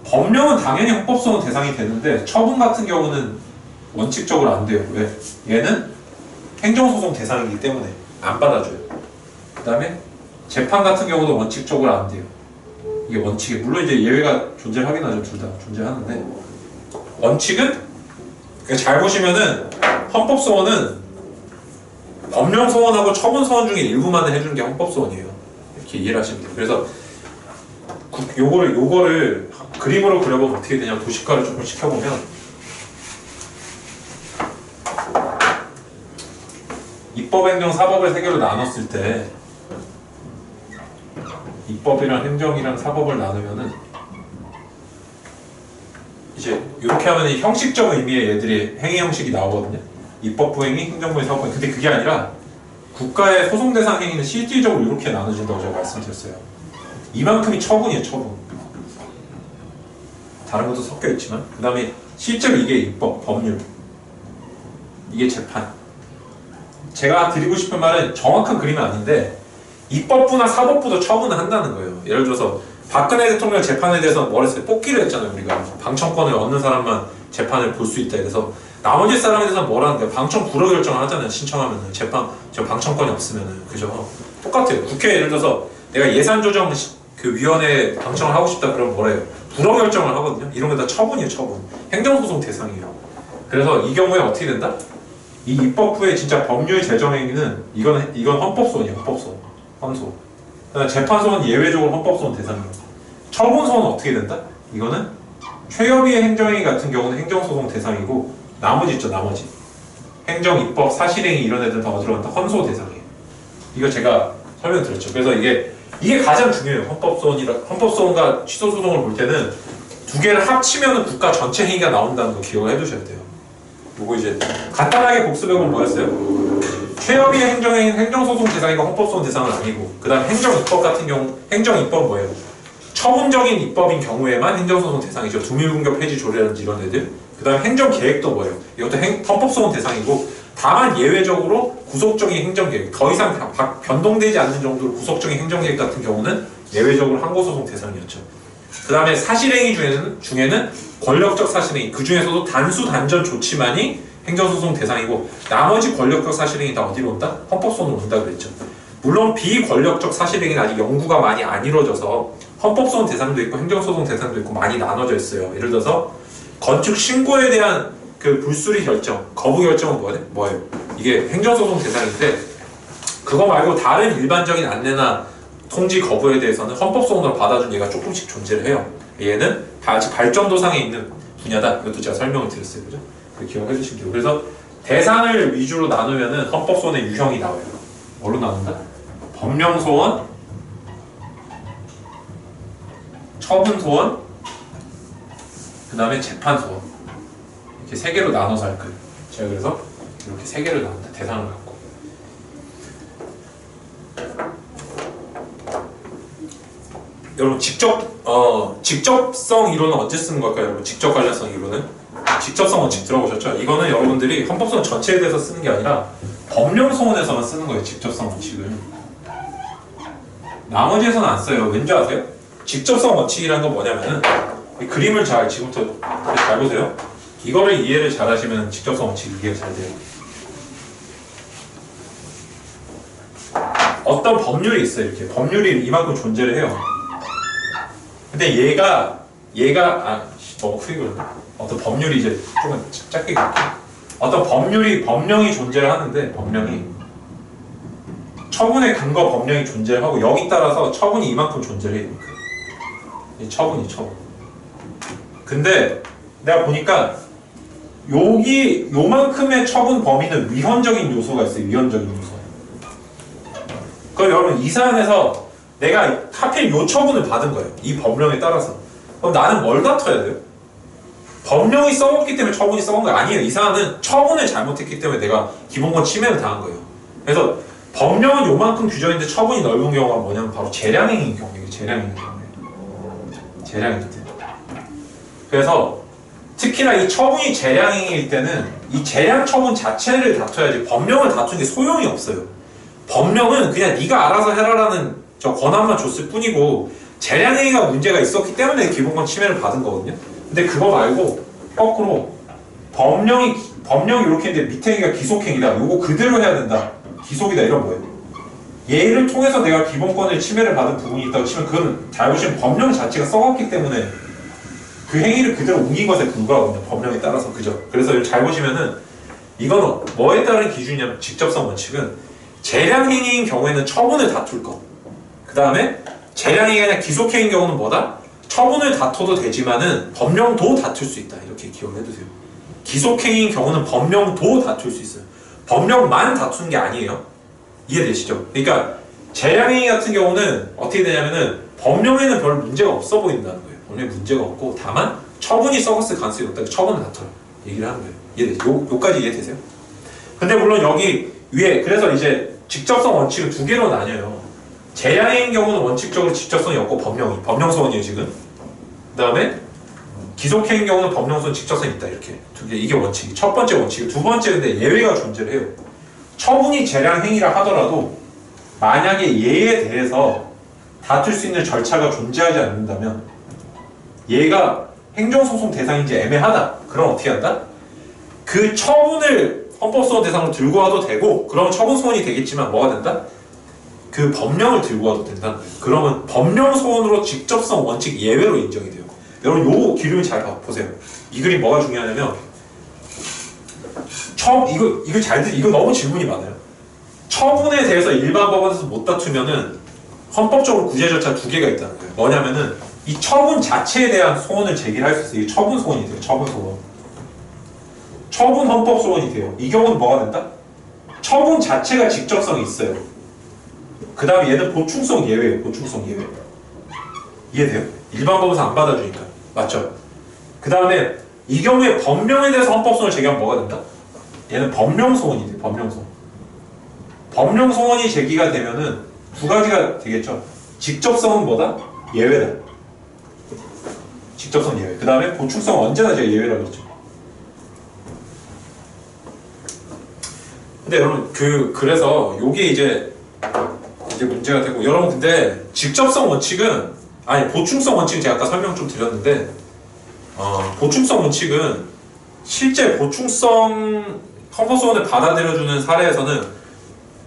법령은 당연히 헌법소원 대상이 되는데 처분 같은 경우는 원칙적으로 안 돼요. 왜? 얘는 행정소송 대상이기 때문에 안 받아줘요. 그 다음에 재판 같은 경우도 원칙적으로 안 돼요. 이게 원칙이 물론 이제 예외가 존재하긴 하죠. 둘 다 존재하는데 원칙은 잘 보시면은 헌법소원은 법령소원하고 처분소원 중에 일부만 해주는 게 헌법소원이에요. 이렇게 이해를 하시면 돼요. 그래서 요거를 그림으로 그려보면 어떻게 되냐 도식화를 조금 시켜보면 입법, 행정, 사법을 세 개로 나눴을 때 입법이랑 행정이랑 사법을 나누면은 이제 이렇게 하면 형식적 의미의 얘들이 행위 형식이 나오거든요. 입법부 행위, 행정부 행위, 사법부 행위. 근데 그게 아니라 국가의 소송 대상 행위는 실질적으로 이렇게 나눠진다고 제가 말씀드렸어요. 이만큼이 처분이에요, 처분. 다른 것도 섞여 있지만 그 다음에 실제로 이게 입법, 법률 이게 재판. 제가 드리고 싶은 말은 정확한 그림은 아닌데 입법부나 사법부도 처분을 한다는 거예요. 예를 들어서 박근혜 대통령 재판에 대해서 뭐라 했어요? 뽑기를 했잖아요. 우리가 방청권을 얻는 사람만 재판을 볼 수 있다. 그래서 나머지 사람에 대해서는 뭐라는데 방청 불허 결정을 하잖아요. 신청하면은 저 방청권이 없으면은 그죠? 똑같아요. 국회에 예를 들어서 내가 예산조정 위원회 방청을 하고 싶다 그러면 뭐라 해요? 불허 결정을 하거든요. 이런 게 다 처분이에요. 처분. 행정소송 대상이에요. 그래서 이 경우에 어떻게 된다? 이 입법부의 진짜 법률 제정 행위는 이건 헌법소원이에요. 헌법소원. 헌소. 그다음에 재판소원 예외적으로 헌법소원 대상이에요. 처분소원은 어떻게 된다? 이거는 최협의의 행정행위 같은 경우는 행정소송 대상이고 나머지 있죠. 나머지 행정, 입법, 사실행위 이런 애들 다 어디로 간다? 헌소 대상이에요. 이거 제가 설명드렸죠. 그래서 이게 가장 중요해요. 헌법소원과 취소소송을 볼 때는 두 개를 합치면 국가 전체 행위가 나온다는 거 기억을 해두셔야 돼요. 요거 이제 간단하게 복습해보면 뭐였어요? 최협의의 행정행위는 행정소송 대상이고 헌법소원 대상은 아니고 그 다음 행정입법 같은 경우 행정입법 뭐예요? 처분적인 입법인 경우에만 행정소송 대상이죠. 두밀공격 폐지 조례라든지 이런 애들. 그 다음 행정계획도 뭐예요? 이것도 헌법소원 대상이고 다만 예외적으로 구속적인 행정계획 더 이상 변동되지 않는 정도로 구속적인 행정계획 같은 경우는 예외적으로 항고소송 대상이었죠. 그 다음에 사실행위 중에는 권력적 사실행위 그 중에서도 단수 단전 조치만이 행정소송 대상이고 나머지 권력적 사실행위 다 어디로 온다? 헌법소원으로 온다 그랬죠. 물론 비권력적 사실행위는 아직 연구가 많이 안 이루어져서 헌법소원 대상도 있고 행정소송 대상도 있고 많이 나눠져 있어요. 예를 들어서 건축 신고에 대한 그 불수리 결정, 거부 결정은 뭐예요? 이게 행정소송 대상인데 그거 말고 다른 일반적인 안내나 통지 거부에 대해서는 헌법소원으로 받아준 예가 조금씩 존재를 해요. 얘는 다 아직 발전도상에 있는 분야다. 이것도 제가 설명을 드렸어요. 그죠? 기억해 주시면 돼요. 그래서 대상을 위주로 나누면은 헌법소원의 유형이 나와요. 뭘로 나눈다? 법령소원, 처분소원, 그 다음에 재판소원. 이렇게 세 개로 나눠서 할 거예요. 제가 그래서 이렇게 세 개를 나눈다. 대상을 갖고. 여러분 직접성 이론은 언제 쓰는 걸까요? 여러분 직접 관련성 이론은 직접성 원칙 들어보셨죠? 이거는 여러분들이 헌법소원 전체에 대해서 쓰는 게 아니라 법령소원에서만 쓰는 거예요. 직접성 원칙을. 나머지에서는 안 써요. 왠지 아세요? 직접성 원칙이라는 건 뭐냐면은 이 그림을 지금부터 잘 보세요. 이거를 이해를 잘 하시면 직접성 원칙 이해가 잘 돼요. 어떤 법률이 있어요. 이렇게 법률이 이만큼 존재를 해요. 근데 얘가 너무 크게 그렸네. 어떤 법률이 이제 조금 작게 그릴게. 어떤 법령이 존재를 하는데 법령이 처분의 근거 법령이 존재를 하고 여기 따라서 처분이 이만큼 존재를 해요. 이 처분. 근데 내가 보니까 요만큼의 처분 범위는 위헌적인 요소가 있어요. 위헌적인 요소. 그럼 여러분 이 사안에서 내가 하필 요 처분을 받은 거예요. 이 법령에 따라서. 그럼 나는 뭘 다퉈야 돼요? 법령이 썩었기 때문에 처분이 썩은 거 아니에요. 이 사안은 처분을 잘못했기 때문에 내가 기본권 침해를 당한 거예요. 그래서 법령은 요만큼 규정인데 처분이 넓은 경우가 뭐냐면 바로 재량행위인 경우예요. 재량행위. 그래서 특히나 이 처분이 재량행위일 때는 이 재량 처분 자체를 다퉈야지 법령을 다투는 게 소용이 없어요. 법령은 그냥 네가 알아서 해라라는 저 권한만 줬을 뿐이고 재량행위가 문제가 있었기 때문에 기본권 침해를 받은 거거든요. 근데 그거 말고 거꾸로 법령이 이렇게 있는데 밑에 행위가 기속행위다. 요거 그대로 해야 된다. 기속이다 이런 거예요. 얘를 통해서 내가 기본권을 침해를 받은 부분이 있다고 치면 그건 잘 보시면 법령 자체가 썩었기 때문에 그 행위를 그대로 옮긴 것에 불과하거든요. 법령에 따라서. 그죠? 그래서 잘 보시면은 이건 뭐에 따른 기준이냐면 직접성 원칙은 재량행위인 경우에는 처분을 다툴 것. 그 다음에 재량행위가 아니라 기속행위인 경우는 뭐다? 처분을 다퉈도 되지만은 법령도 다툴 수 있다. 이렇게 기억을 해두세요. 기속행위인 경우는 법령도 다툴 수 있어요. 법령만 다투는 게 아니에요. 이해되시죠? 그러니까 재량행위 같은 경우는 어떻게 되냐면은 법령에는 별 문제가 없어 보인다는 거예요. 법령에 문제가 없고 다만 처분이 썩었을 가능성이 높다. 처분을 다퉈요. 얘기를 하는 거예요. 이해되세요? 요까지 이해되세요? 근데 물론 여기 위에 그래서 이제 직접성 원칙을 두 개로 나뉘어요. 재량행위인 경우는 원칙적으로 직접성이 없고 법령소원이에요 지금. 그 다음에 기속행위인 경우는 법령소원 직접성이 있다. 이렇게 두 개. 이게 원칙이 첫 번째 원칙이고 두 번째 근데 예외가 존재를 해요. 처분이 재량행위라 하더라도 만약에 얘에 대해서 다툴 수 있는 절차가 존재하지 않는다면 얘가 행정소송 대상인지 애매하다. 그럼 어떻게 한다? 그 처분을 헌법소원 대상으로 들고 와도 되고 그러면 처분소원이 되겠지만 뭐가 된다? 그 법령을 들고 와도 된다는 거예요. 그러면 법령소원으로 직접성 원칙 예외로 인정이 돼요. 여러분 요 기름을 잘 보세요. 이 그림 뭐가 중요하냐면 이거 너무 질문이 많아요. 처분에 대해서 일반 법원에서 못 다투면은 헌법적으로 구제 절차 두 개가 있다는 거예요. 뭐냐면은 이 처분 자체에 대한 소원을 제기를 할 수 있어요. 이게 처분 소원이 돼요. 처분 소원. 처분 헌법 소원이 돼요. 이 경우는 뭐가 된다? 처분 자체가 직접성이 있어요. 그 다음에 얘는 보충성 예외예요. 보충성 예외. 이해돼요? 일반 법원에서 안 받아주니까. 맞죠? 그 다음에 이 경우에 법령에 대해서 헌법소원을 제기하면 뭐가 된다? 얘는 법령소원이 돼요. 법령소원. 법령소원이 제기가 되면은 두 가지가 되겠죠. 직접성은 뭐다? 예외다. 직접성 예외. 그 다음에 보충성은 언제나 제가 예외라고 그랬죠. 근데 여러분 그래서 요게 이제 문제가 되고 여러분 근데 직접성 원칙은 보충성 원칙은 제가 아까 설명 좀 드렸는데 보충성 원칙은 실제 보충성 헌법소원을 받아들여주는 사례에서는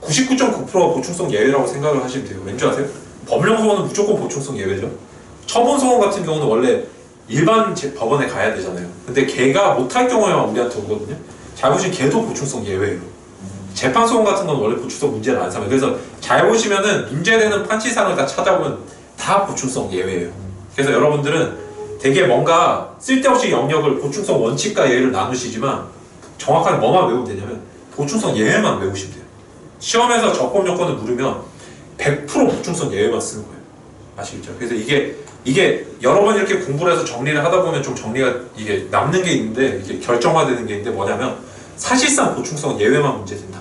99.9%가 보충성 예외라고 생각을 하시면 돼요. 왠지 아세요? 법령소원은 무조건 보충성 예외죠. 처분소원 같은 경우는 원래 일반 법원에 가야 되잖아요. 근데 걔가 못할 경우에만 우리한테 오거든요. 잘 보시면 걔도 보충성 예외예요. 재판소원 같은 건 원래 보충성 문제를 안 삼아요. 그래서 잘 보시면은 문제되는 판치사항을 다 찾아보면 다 보충성 예외예요. 그래서 여러분들은 되게 뭔가 쓸데없이 영역을 보충성 원칙과 예외를 나누시지만 정확하게 뭐만 외우면 되냐면 보충성 예외만 외우시면 돼요. 시험에서 적법 요건을 물으면 100% 보충성 예외만 쓰는 거예요. 아시겠죠? 그래서 이게 여러 번 이렇게 공부를 해서 정리를 하다 보면 좀 정리가 이게 남는 게 있는데 이게 결정화되는 게 있는데 뭐냐면 사실상 보충성 예외만 문제된다.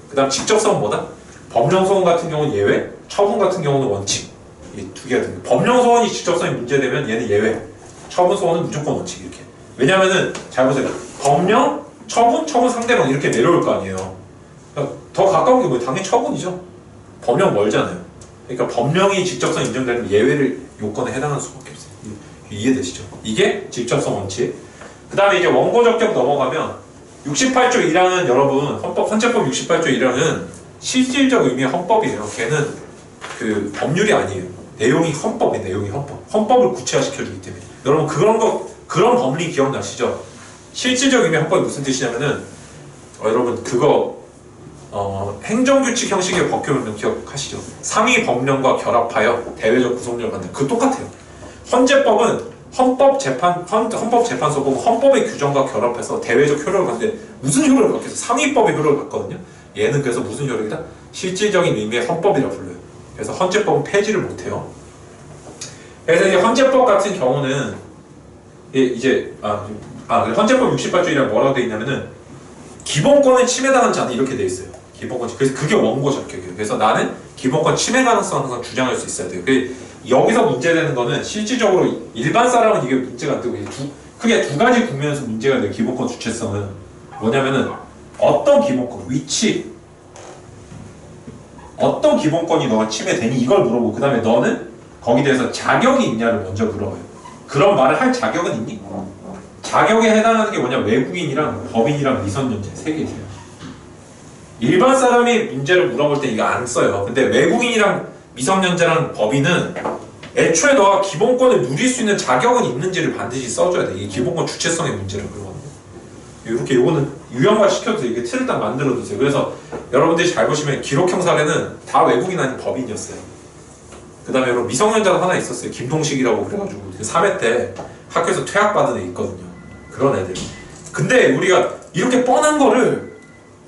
그 다음 직접성은 뭐다? 법령소원 같은 경우는 예외, 처분 같은 경우는 원칙. 이 두 개가 됩니다. 법령 소원이 직접성이 문제되면 얘는 예외. 처분 소원은 무조건 원칙 이렇게. 왜냐면은 잘 보세요. 법령, 처분 상대방 이렇게 내려올 거 아니에요. 그러니까 더 가까운 게 뭐예요? 당연히 처분이죠. 법령 멀잖아요. 그러니까 법령이 직접성 인정되는 예외를 요건에 해당하는 수밖에 없어요. 이해되시죠? 이게 직접성 원칙. 그 다음에 이제 원고 적격 넘어가면 68조 1항은 여러분 헌재법 68조 1항은 실질적 의미의 헌법이에요. 걔는 그 법률이 아니에요. 내용이 헌법이에요. 내용이 헌법을 구체화시켜주기 때문에. 여러분 그런 법리 기억나시죠? 실질적 의미의 헌법이 무슨 뜻이냐면은 여러분 그거 행정규칙 형식의 법규면 기억하시죠? 상위 법령과 결합하여 대외적 구속력을 갖는 그 똑같아요. 헌재법은 헌법재판소 보면 헌법의 규정과 결합해서 대외적 효력을 갖는데 무슨 효력을 갖겠어? 상위법의 효력을 갖거든요. 얘는 그래서 무슨 효력이다? 실질적인 의미의 헌법이라고 불러요. 그래서 헌재법은 폐지를 못해요. 그래서 이제 헌재법 같은 경우는 이제 헌재법 68조이랑 뭐라고 되어 있냐면은 기본권을 침해당한 자는 이렇게 되어 있어요. 기본권. 그래서 그게 원고 적격이에요. 그래서 나는 기본권 침해 가능성을 항상 주장할 수 있어야 돼요. 여기서 문제되는 거는 실질적으로 일반 사람은 이게 문제가 안 되고 크게 두 가지 국면에서 문제가 돼요. 기본권 주체성은 뭐냐면은 어떤 기본권, 위치, 어떤 기본권이 너가 침해되니 이걸 물어보고 그 다음에 너는 거기에 대해서 자격이 있냐를 먼저 물어봐요. 그런 말을 할 자격은 있니? 자격에 해당하는 게 뭐냐? 외국인이랑 법인이랑 미성년자 세 개 있어요. 일반 사람이 문제를 물어볼 때 이거 안 써요. 근데 외국인이랑 미성년자랑 법인은 애초에 너가 기본권을 누릴 수 있는 자격은 있는지를 반드시 써줘야 돼. 이게 기본권 주체성의 문제를 그러거든요. 이렇게 요거는 유형화 시켜도 이게 틀을 딱 만들어두세요. 그래서 여러분들이 잘 보시면 기록형 사례는 다 외국인 아닌 법인이었어요. 그 다음에 여러분 미성년자가 하나 있었어요. 김동식이라고 그래가지고 3회 때 학교에서 퇴학받은 애 있거든요. 그런 애들. 근데 우리가 이렇게 뻔한 거를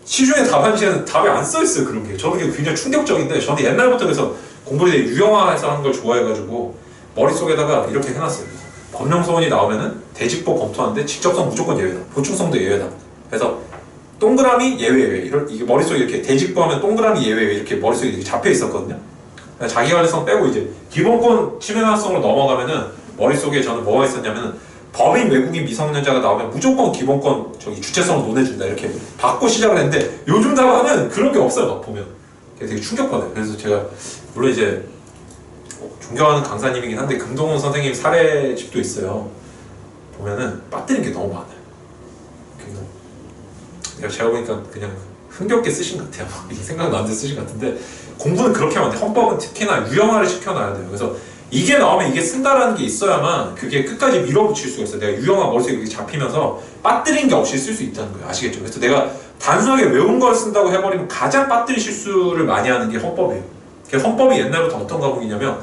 시중에 답안지에는 답이 안 써있어요. 그런 게. 저는 이게 굉장히 충격적인데 저는 옛날부터 그래서 공부를 되게 유형화해서 하는 걸 좋아해가지고 머릿속에다가 이렇게 해놨어요. 법령소원이 나오면은 대직법 검토하는데 직접성 무조건 예외다. 보충성도 예외다. 그래서 동그라미 예외 이게 머릿속에 이렇게 대직법하면 동그라미 예외 이렇게 머릿속에 이렇게 잡혀 있었거든요. 자기관리성 빼고 이제 기본권 침해 가능성으로 넘어가면은 머릿속에 저는 뭐가 있었냐면은 법인 외국인 미성년자가 나오면 무조건 기본권 주체성을 논해준다 이렇게 받고 시작을 했는데 요즘 답안은 그런 게 없어요. 막 보면 되게 충격받아요. 그래서 제가 물론 이제 존경하는 강사님이긴 한데 금동훈 선생님 사례집도 있어요. 보면은 빠뜨린 게 너무 많아요. 제가 보니까 그냥 흥겹게 쓰신 것 같아요. 이게 생각나는데 쓰신 것 같은데 공부는 그렇게 하면 안 돼. 헌법은 특히나 유형화를 시켜놔야 돼요. 그래서 이게 나오면 이게 쓴다라는 게 있어야만 그게 끝까지 밀어붙일 수가 있어요. 내가 유형화 머릿속에 이렇게 잡히면서 빠뜨린 게 없이 쓸 수 있다는 거예요. 아시겠죠? 그래서 내가 단순하게 외운 걸 쓴다고 해버리면 가장 빠뜨린 실수를 많이 하는 게 헌법이에요. 헌법이 옛날부터 어떤 과목이냐면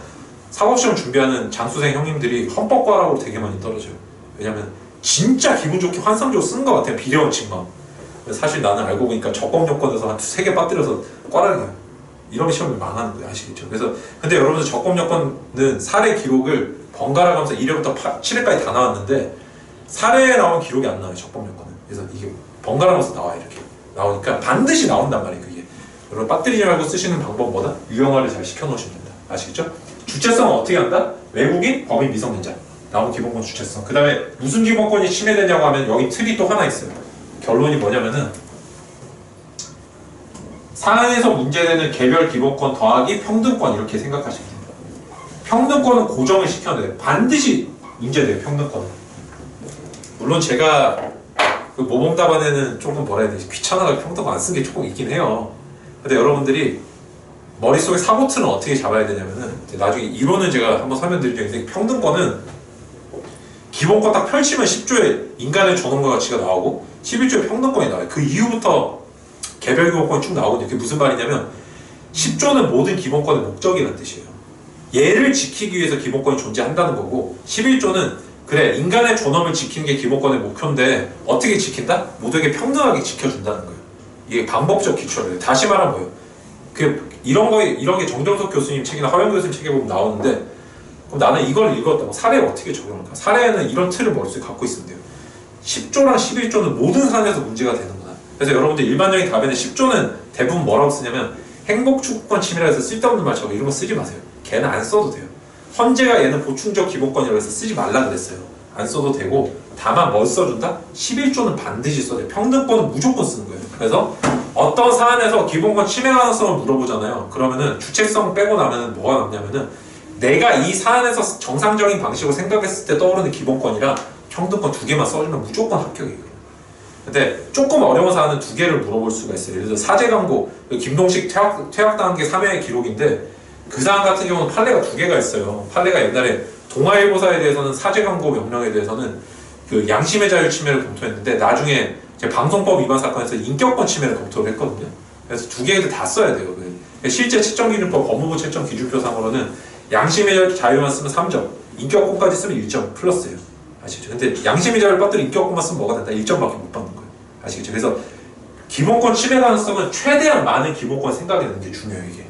사법시험 준비하는 장수생 형님들이 헌법과라고 되게 많이 떨어져요. 왜냐면 진짜 기분 좋게 환상적으로 쓴 것 같아요. 비례원칙만. 사실 나는 알고 보니까 적법 요건에서 한 3개 빠뜨려서 꽈라게 이런 시험이 망하는 거예요. 아시겠죠? 그래서 근데 여러분들 적법 요건은 사례 기록을 번갈아 가면서 1회부터 7회까지 다 나왔는데 사례에 나온 기록이 안 나와요. 적법 요건은. 그래서 이게 번갈아 가면서 나와요. 이렇게 나오니까 반드시 나온단 말이에요. 그게. 여러분 빠뜨리지 말고 쓰시는 방법 뭐다? 유형화를 잘 시켜놓으시면 된다. 아시겠죠? 주체성은 어떻게 한다? 외국인, 법인, 미성년자. 나온 기본권 주체성. 그 다음에 무슨 기본권이 침해되냐고 하면 여기 틀이 또 하나 있어요. 결론이 뭐냐면은 사안에서 문제되는 개별 기본권 더하기 평등권 이렇게 생각하시면 됩니다. 평등권은 고정을 시켜야 반드시 문제돼요. 평등권은. 물론 제가 그 모범답안에는 조금 뭐라 해야 되지 귀찮아서 평등권 안 쓴 게 조금 있긴 해요. 근데 여러분들이 머릿속에 사고틀은 어떻게 잡아야 되냐면은 나중에 이론은 제가 한번 설명드릴게요. 평등권은 기본권 딱 펼치면 10조에 인간의 존엄과 가치가 나오고 11조에 평등권이 나와요. 그 이후부터 개별 기본권이 쭉 나오거든요. 그게 무슨 말이냐면 10조는 모든 기본권의 목적이라는 뜻이에요. 얘를 지키기 위해서 기본권이 존재한다는 거고 11조는 그래 인간의 존엄을 지키는 게 기본권의 목표인데 어떻게 지킨다? 모두에게 평등하게 지켜준다는 거예요. 이게 방법적 기초예요. 다시 말하면 뭐예요? 이런 게 정정석 교수님 책이나 허영 교수님 책에 보면 나오는데 그럼 나는 이걸 읽었다고 사례에 어떻게 적용할까? 사례에는 이런 틀을 머릿속에 갖고 있으면 돼요. 10조랑 11조는 모든 사안에서 문제가 되는구나. 그래서 여러분들 일반적인 답에는 10조는 대부분 뭐라고 쓰냐면 행복추구권 침해라 해서 쓸데없는 말 저거 이런 거 쓰지 마세요. 걔는 안 써도 돼요. 헌재가 얘는 보충적 기본권이라고 해서 쓰지 말라 그랬어요. 안 써도 되고 다만 뭘 써준다? 11조는 반드시 써야 돼. 평등권은 무조건 쓰는 거예요. 그래서 어떤 사안에서 기본권 침해 가능성을 물어보잖아요. 그러면은 주체성 빼고 나면은 뭐가 남냐면은 내가 이 사안에서 정상적인 방식으로 생각했을 때 떠오르는 기본권이랑 평등권 두 개만 써주면 무조건 합격이에요. 근데 조금 어려운 사안은 두 개를 물어볼 수가 있어요. 예를 들어 사제 광고, 김동식 퇴학당한 게 3회의 기록인데 그 사안 같은 경우는 판례가 두 개가 있어요. 판례가 옛날에 동아일보사에 대해서는 사제 광고 명령에 대해서는 그 양심의 자유 침해를 검토했는데 나중에 방송법 위반 사건에서 인격권 침해를 검토를 했거든요. 그래서 두 개를 다 써야 돼요. 실제 채점기준법 법무부 채점기준표상으로는 양심의 자유만 쓰면 3점, 인격권까지 쓰면 1점 플러스예요. 아시겠죠? 근데 양심의 자유를 빠뜨려 인격권만 쓰면 뭐가 된다? 1점밖에 못 받는 거예요. 아시겠죠? 그래서 기본권 침해 가능성은 최대한 많은 기본권 생각해내는 게 중요해요.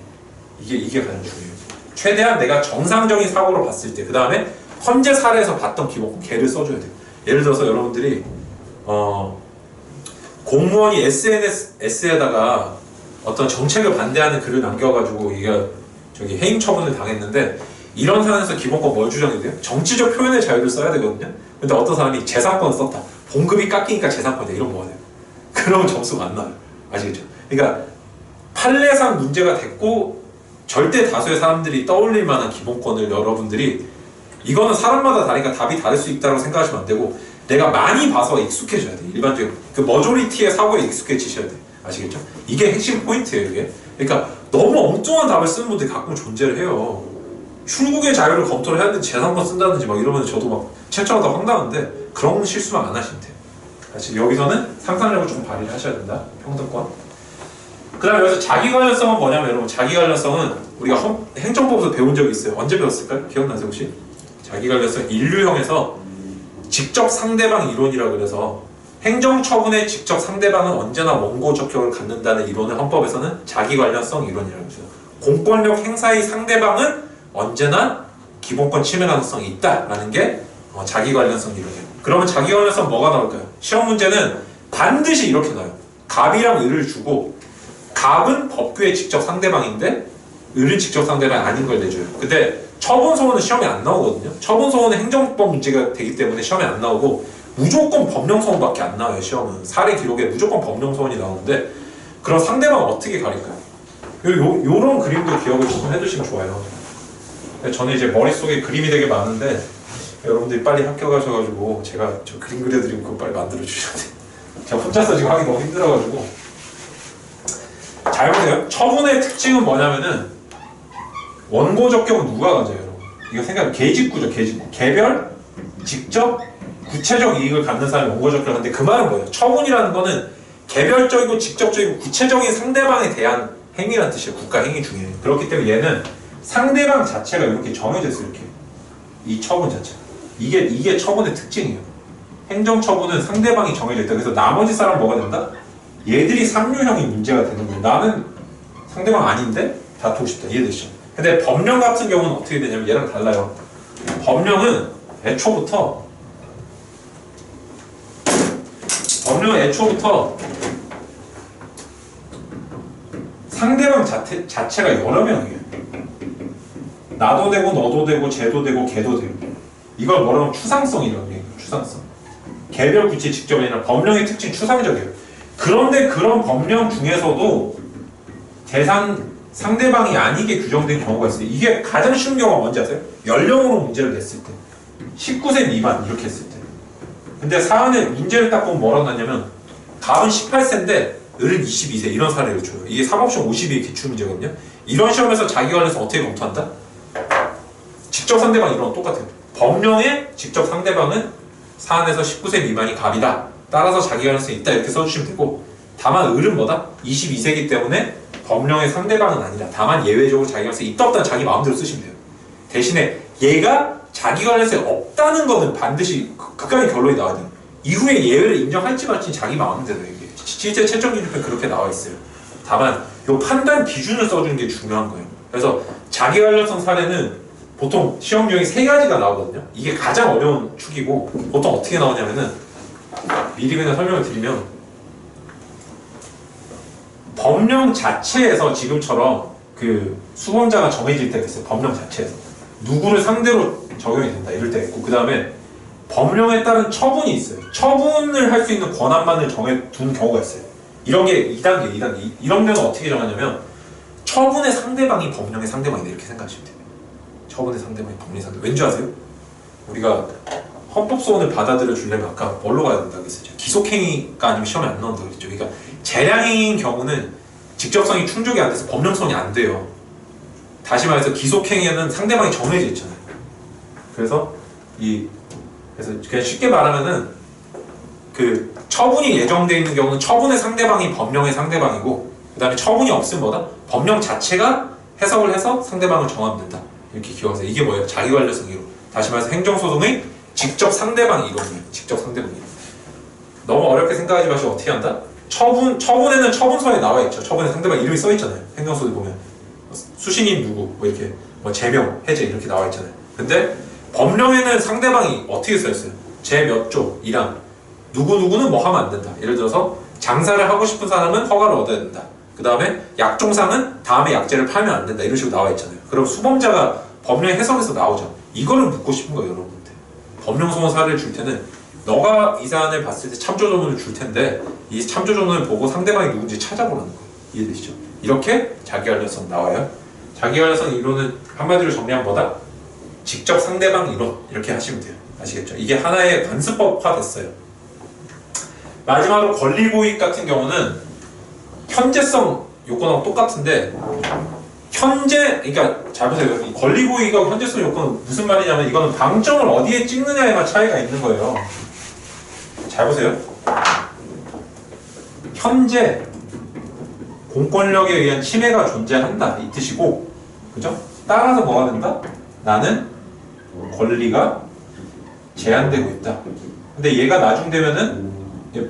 이게 가장 중요해요. 최대한 내가 정상적인 사고로 봤을 때, 그 다음에 헌재 사례에서 봤던 기본권 걔를 써줘야 돼요. 예를 들어서 여러분들이 공무원이 SNS에다가 어떤 정책을 반대하는 글을 남겨가지고 이게 해임 처분을 당했는데 이런 사안에서 기본권 뭘 주장해야 돼요? 정치적 표현의 자유를 써야 되거든요. 근데 어떤 사람이 재산권을 썼다. 봉급이 깎이니까 재산권이다. 이런 거 돼요. 그러면 점수가 안 나요. 아시겠죠? 그러니까 판례상 문제가 됐고 절대 다수의 사람들이 떠올릴 만한 기본권을 여러분들이 이거는 사람마다 다르니까 답이 다를 수 있다고 생각하시면 안 되고 내가 많이 봐서 익숙해져야 돼. 일반적인 그 머조리티의 사고에 익숙해지셔야 돼. 아시겠죠? 이게 핵심 포인트예요. 이게. 그러니까 너무 엉뚱한 답을 쓰는 분들이 가끔 존재를 해요. 출국의 자유를 검토를 해야 되는데 재산권 쓴다든지 막 이러면 저도 막 채점하다 황당한데 그런 실수만 안 하시면 돼요. 사실 여기서는 상상력을 좀 발휘를 하셔야 된다. 평등권. 그 다음에 여기서 자기관련성은 뭐냐면 여러분 자기관련성은 우리가 행정법에서 배운 적이 있어요. 언제 배웠을까요? 기억나세요 혹시? 자기관련성 인류형에서 직접 상대방 이론이라고 그래서 행정처분의 직접 상대방은 언제나 원고 적격을 갖는다는 이론을 헌법에서는 자기관련성 이론이라고 해요. 공권력 행사의 상대방은 언제나 기본권 침해 가능성이 있다라는 게 자기관련성 이론이에요. 그러면 자기관련성 뭐가 나올까요? 시험 문제는 반드시 이렇게 나와요. 갑이랑 을을 주고 갑은 법규의 직접 상대방인데 을은 직접 상대방이 아닌 걸 내줘요. 근데 처분소원은 시험에 안 나오거든요. 처분소원은 행정법 문제가 되기 때문에 시험에 안 나오고 무조건 법령소원밖에 안 나와요. 시험은 사례 기록에 무조건 법령소원이 나오는데 그럼 상대방은 어떻게 가릴까요? 요런 그림도 기억을 조금 해두시면 좋아요. 저는 이제 머릿속에 그림이 되게 많은데 여러분들이 빨리 학교 가셔가지고 제가 저 그림 그려드리면 그거 빨리 만들어 주셔야 돼요. 제가 혼자서 지금 하기 너무 힘들어가지고. 잘 보세요. 처분의 특징은 뭐냐면은 원고 적격은 누가 가져요, 여러분? 이거 생각하면 계직구죠, 계직구. 개별, 직접, 구체적 이익을 갖는 사람이 원고 적격을 하는데 그 말은 뭐예요? 처분이라는 거는 개별적이고 직접적이고 구체적인 상대방에 대한 행위라는 뜻이에요. 국가 행위 중에. 그렇기 때문에 얘는 상대방 자체가 이렇게 정해져 있어요, 이렇게. 이 처분 자체가. 이게 처분의 특징이에요. 행정처분은 상대방이 정해져 있다. 그래서 나머지 사람 뭐가 된다? 얘들이 삼류형이 문제가 되는 거예요. 나는 상대방 아닌데 다투고 싶다. 이해되시죠? 근데 법령 같은 경우는 어떻게 되냐면 얘랑 달라요. 법령은 애초부터 상대방 자체가 여러 명이에요. 나도 되고 너도 되고 쟤도 되고 걔도 되고. 이걸 뭐라고 하면 추상성이라고 해요. 추상성. 개별 구체 직접이 아니라 법령의 특징 추상적이에요. 그런데 그런 법령 중에서도 상대방이 아니게 규정된 경우가 있어요. 이게 가장 쉬운 경우가 뭔지 아세요? 연령으로 문제를 냈을 때 19세 미만 이렇게 했을 때. 근데 사안의 문제를 딱 보면 뭐라고 났냐면 갑은 18세인데 을은 22세 이런 사례를 줘요. 이게 사법시험 52의 기출문제거든요. 이런 시험에서 자기관련해서 어떻게 검토한다? 직접 상대방 이런 거 똑같아요. 법령의 직접 상대방은 사안에서 19세 미만이 갑이다. 따라서 자기관련성이 있다 이렇게 써주시면 되고 다만 을은 뭐다? 22세이기 때문에 법령의 상대방은 아니다. 다만 예외적으로 자기관련성이 있다 없다 자기 마음대로 쓰시면 돼요. 대신에 얘가 자기관련성이 없다는 거는 반드시 극강의 결론이 나와야 돼요. 이후에 예외를 인정할지 말지 자기 마음대로 이게 실제 채점기준표에 그렇게 나와 있어요. 다만 이 판단 기준을 써주는 게 중요한 거예요. 그래서 자기관련성 사례는 보통 시험 유형이 3가지가 나오거든요. 이게 가장 어려운 축이고 보통 어떻게 나오냐면은 미리 그냥 설명을 드리면 법령 자체에서 지금처럼 그 수범자가 정해질 때가 있어요. 법령 자체에서. 누구를 상대로 적용이 된다 이럴 때 있고, 그 다음에 법령에 따른 처분이 있어요. 처분을 할 수 있는 권한만을 정해둔 경우가 있어요. 이런 게 2단계, 2단계. 이런 경우는 어떻게 정하냐면 처분의 상대방이 법령의 상대방이다 이렇게 생각하시면 돼요. 처분의 상대방이 법령의 상대방. 왠지 아세요? 우리가 헌법소원을 받아들여 주려면 아까 뭘로 가야 된다고 했었죠? 기속행위가 아니면 시험에 안 나온다고 했죠. 그러니까 재량행위인 경우는 직접성이 충족이 안 돼서 법령소원이 안 돼요. 다시 말해서 기속행위에는 상대방이 정해져 있잖아요. 그래서 그냥 쉽게 말하면은 그 처분이 예정되어 있는 경우는 처분의 상대방이 법령의 상대방이고, 그 다음에 처분이 없으면 뭐다? 법령 자체가 해석을 해서 상대방을 정하면 된다. 이렇게 기억하세요. 이게 뭐예요? 자기관련성 이론. 다시 말해서 행정소송의 직접 상대방 이론이에요. 직접 상대방 이론. 너무 어렵게 생각하지 마시고 어떻게 한다? 처분에는 처분서에 나와 있죠. 처분의 상대방 이름이 써 있잖아요. 행정소송에 보면 수신인 누구, 뭐 이렇게 뭐 제명, 해제 이렇게 나와 있잖아요. 근데 법령에는 상대방이 어떻게 써 있어요? 제 몇 조, 1항 누구누구는 뭐 하면 안 된다. 예를 들어서 장사를 하고 싶은 사람은 허가를 얻어야 된다. 그 다음에 약종상은 다음에 약재를 팔면 안 된다. 이런 식으로 나와 있잖아요. 그럼 수범자가 법령 해석에서 나오죠. 이거를 묻고 싶은 거예요, 여러분한테. 법령소원 사례를 줄 때는 너가 이 사안을 봤을 때 참조조문을 줄 텐데 이 참조조문을 보고 상대방이 누군지 찾아보라는 거예요. 이해되시죠? 이렇게 자기관련성 나와요. 자기관련성 이론은 한마디로 정리하면 뭐다? 직접 상대방 이론 이렇게 하시면 돼요. 아시겠죠? 이게 하나의 관습법화 됐어요. 마지막으로 권리고익 같은 경우는 현재성 요건하고 똑같은데 그러니까 잘 보세요. 이 권리고익하고 현재성 요건은 무슨 말이냐면 이거는 방점을 어디에 찍느냐에만 차이가 있는 거예요. 잘 보세요. 현재 공권력에 의한 침해가 존재한다 이 뜻이고, 그죠? 따라서 뭐가 된다? 나는 권리가 제한되고 있다. 근데 얘가 나중되면은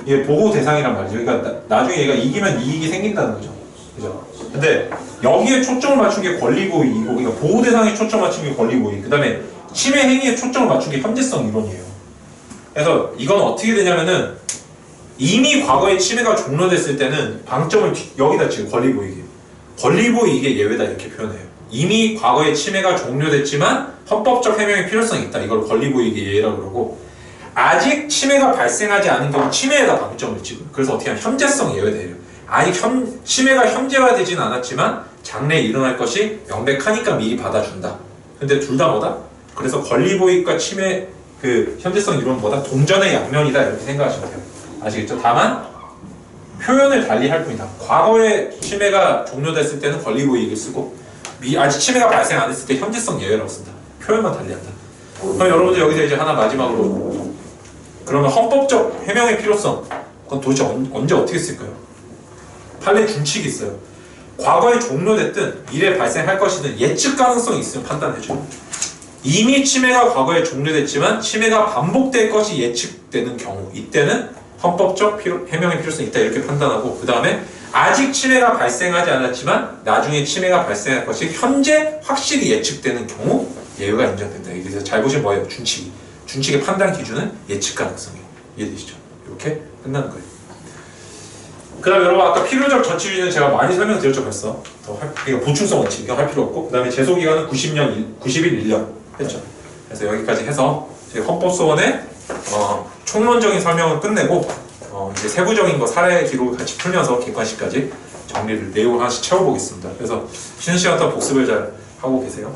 얘 보호 대상이란 말이죠. 그러니까 나중에 얘가 이기면 이익이 생긴다는 거죠. 그죠? 근데 여기에 초점을 맞춘 게 권리고의이고, 그러니까 보호 대상에 초점 맞춘 게 권리고의. 그 다음에 침해 행위에 초점을 맞춘 게 현재성 이론이에요. 그래서 이건 어떻게 되냐면은 이미 과거에 침해가 종료됐을 때는 방점을 여기다 지금 권리고의이에요. 권리고의이게 예외다 이렇게 표현해요. 이미 과거에 침해가 종료됐지만 헌법적 해명의 필요성이 있다. 이걸 권리고의이게 예외라고 그러고, 아직 침해가 발생하지 않은 경우 침해에다 방점을 찍어요. 그래서 어떻게 하면 현재성 예외돼요. 아직 침해가 현재화되진 않았지만 장래에 일어날 것이 명백하니까 미리 받아준다. 근데 둘 다 뭐다? 그래서 권리고의과 침해 그 현재성 이론은 뭐다? 동전의 양면이다 이렇게 생각하시면 돼요. 아시겠죠? 다만 표현을 달리 할 뿐이다. 과거에 침해가 종료됐을 때는 권리고의익을 쓰고 아직 침해가 발생 안 했을 때 현재성 예외라고 쓴다. 표현만 달리한다. 그럼 여러분들 여기서 이제 하나 마지막으로, 그러면 헌법적 해명의 필요성 그건 도대체 언제 어떻게 쓸까요? 판례 준칙이 있어요. 과거에 종료됐든 미래에 발생할 것이든 예측 가능성이 있으면 판단해줘요. 이미 침해가 과거에 종료됐지만 침해가 반복될 것이 예측되는 경우, 이때는 헌법적 해명의 필요성이 있다 이렇게 판단하고, 그 다음에 아직 침해가 발생하지 않았지만 나중에 침해가 발생할 것이 현재 확실히 예측되는 경우 예외가 인정된다. 그래서 잘 보시면 뭐예요? 준칙이. 준칙의 판단 기준은 예측 가능성이에요. 이해되시죠? 이렇게 끝나는 거예요. 그 다음에 여러분 아까 필요적 전치주의는 제가 많이 설명드렸죠 벌써. 이거 보충성 원칙 이거 할 필요 없고, 그 다음에 제소기간은 90일 1년 했죠. 그래서 여기까지 해서 저희 헌법소원의 총론적인 설명을 끝내고 이제 세부적인 거 사례 기록을 같이 풀면서 객관식까지 정리를 내용 하나씩 채워보겠습니다. 그래서 쉬는 시간 동안 복습을 잘 하고 계세요.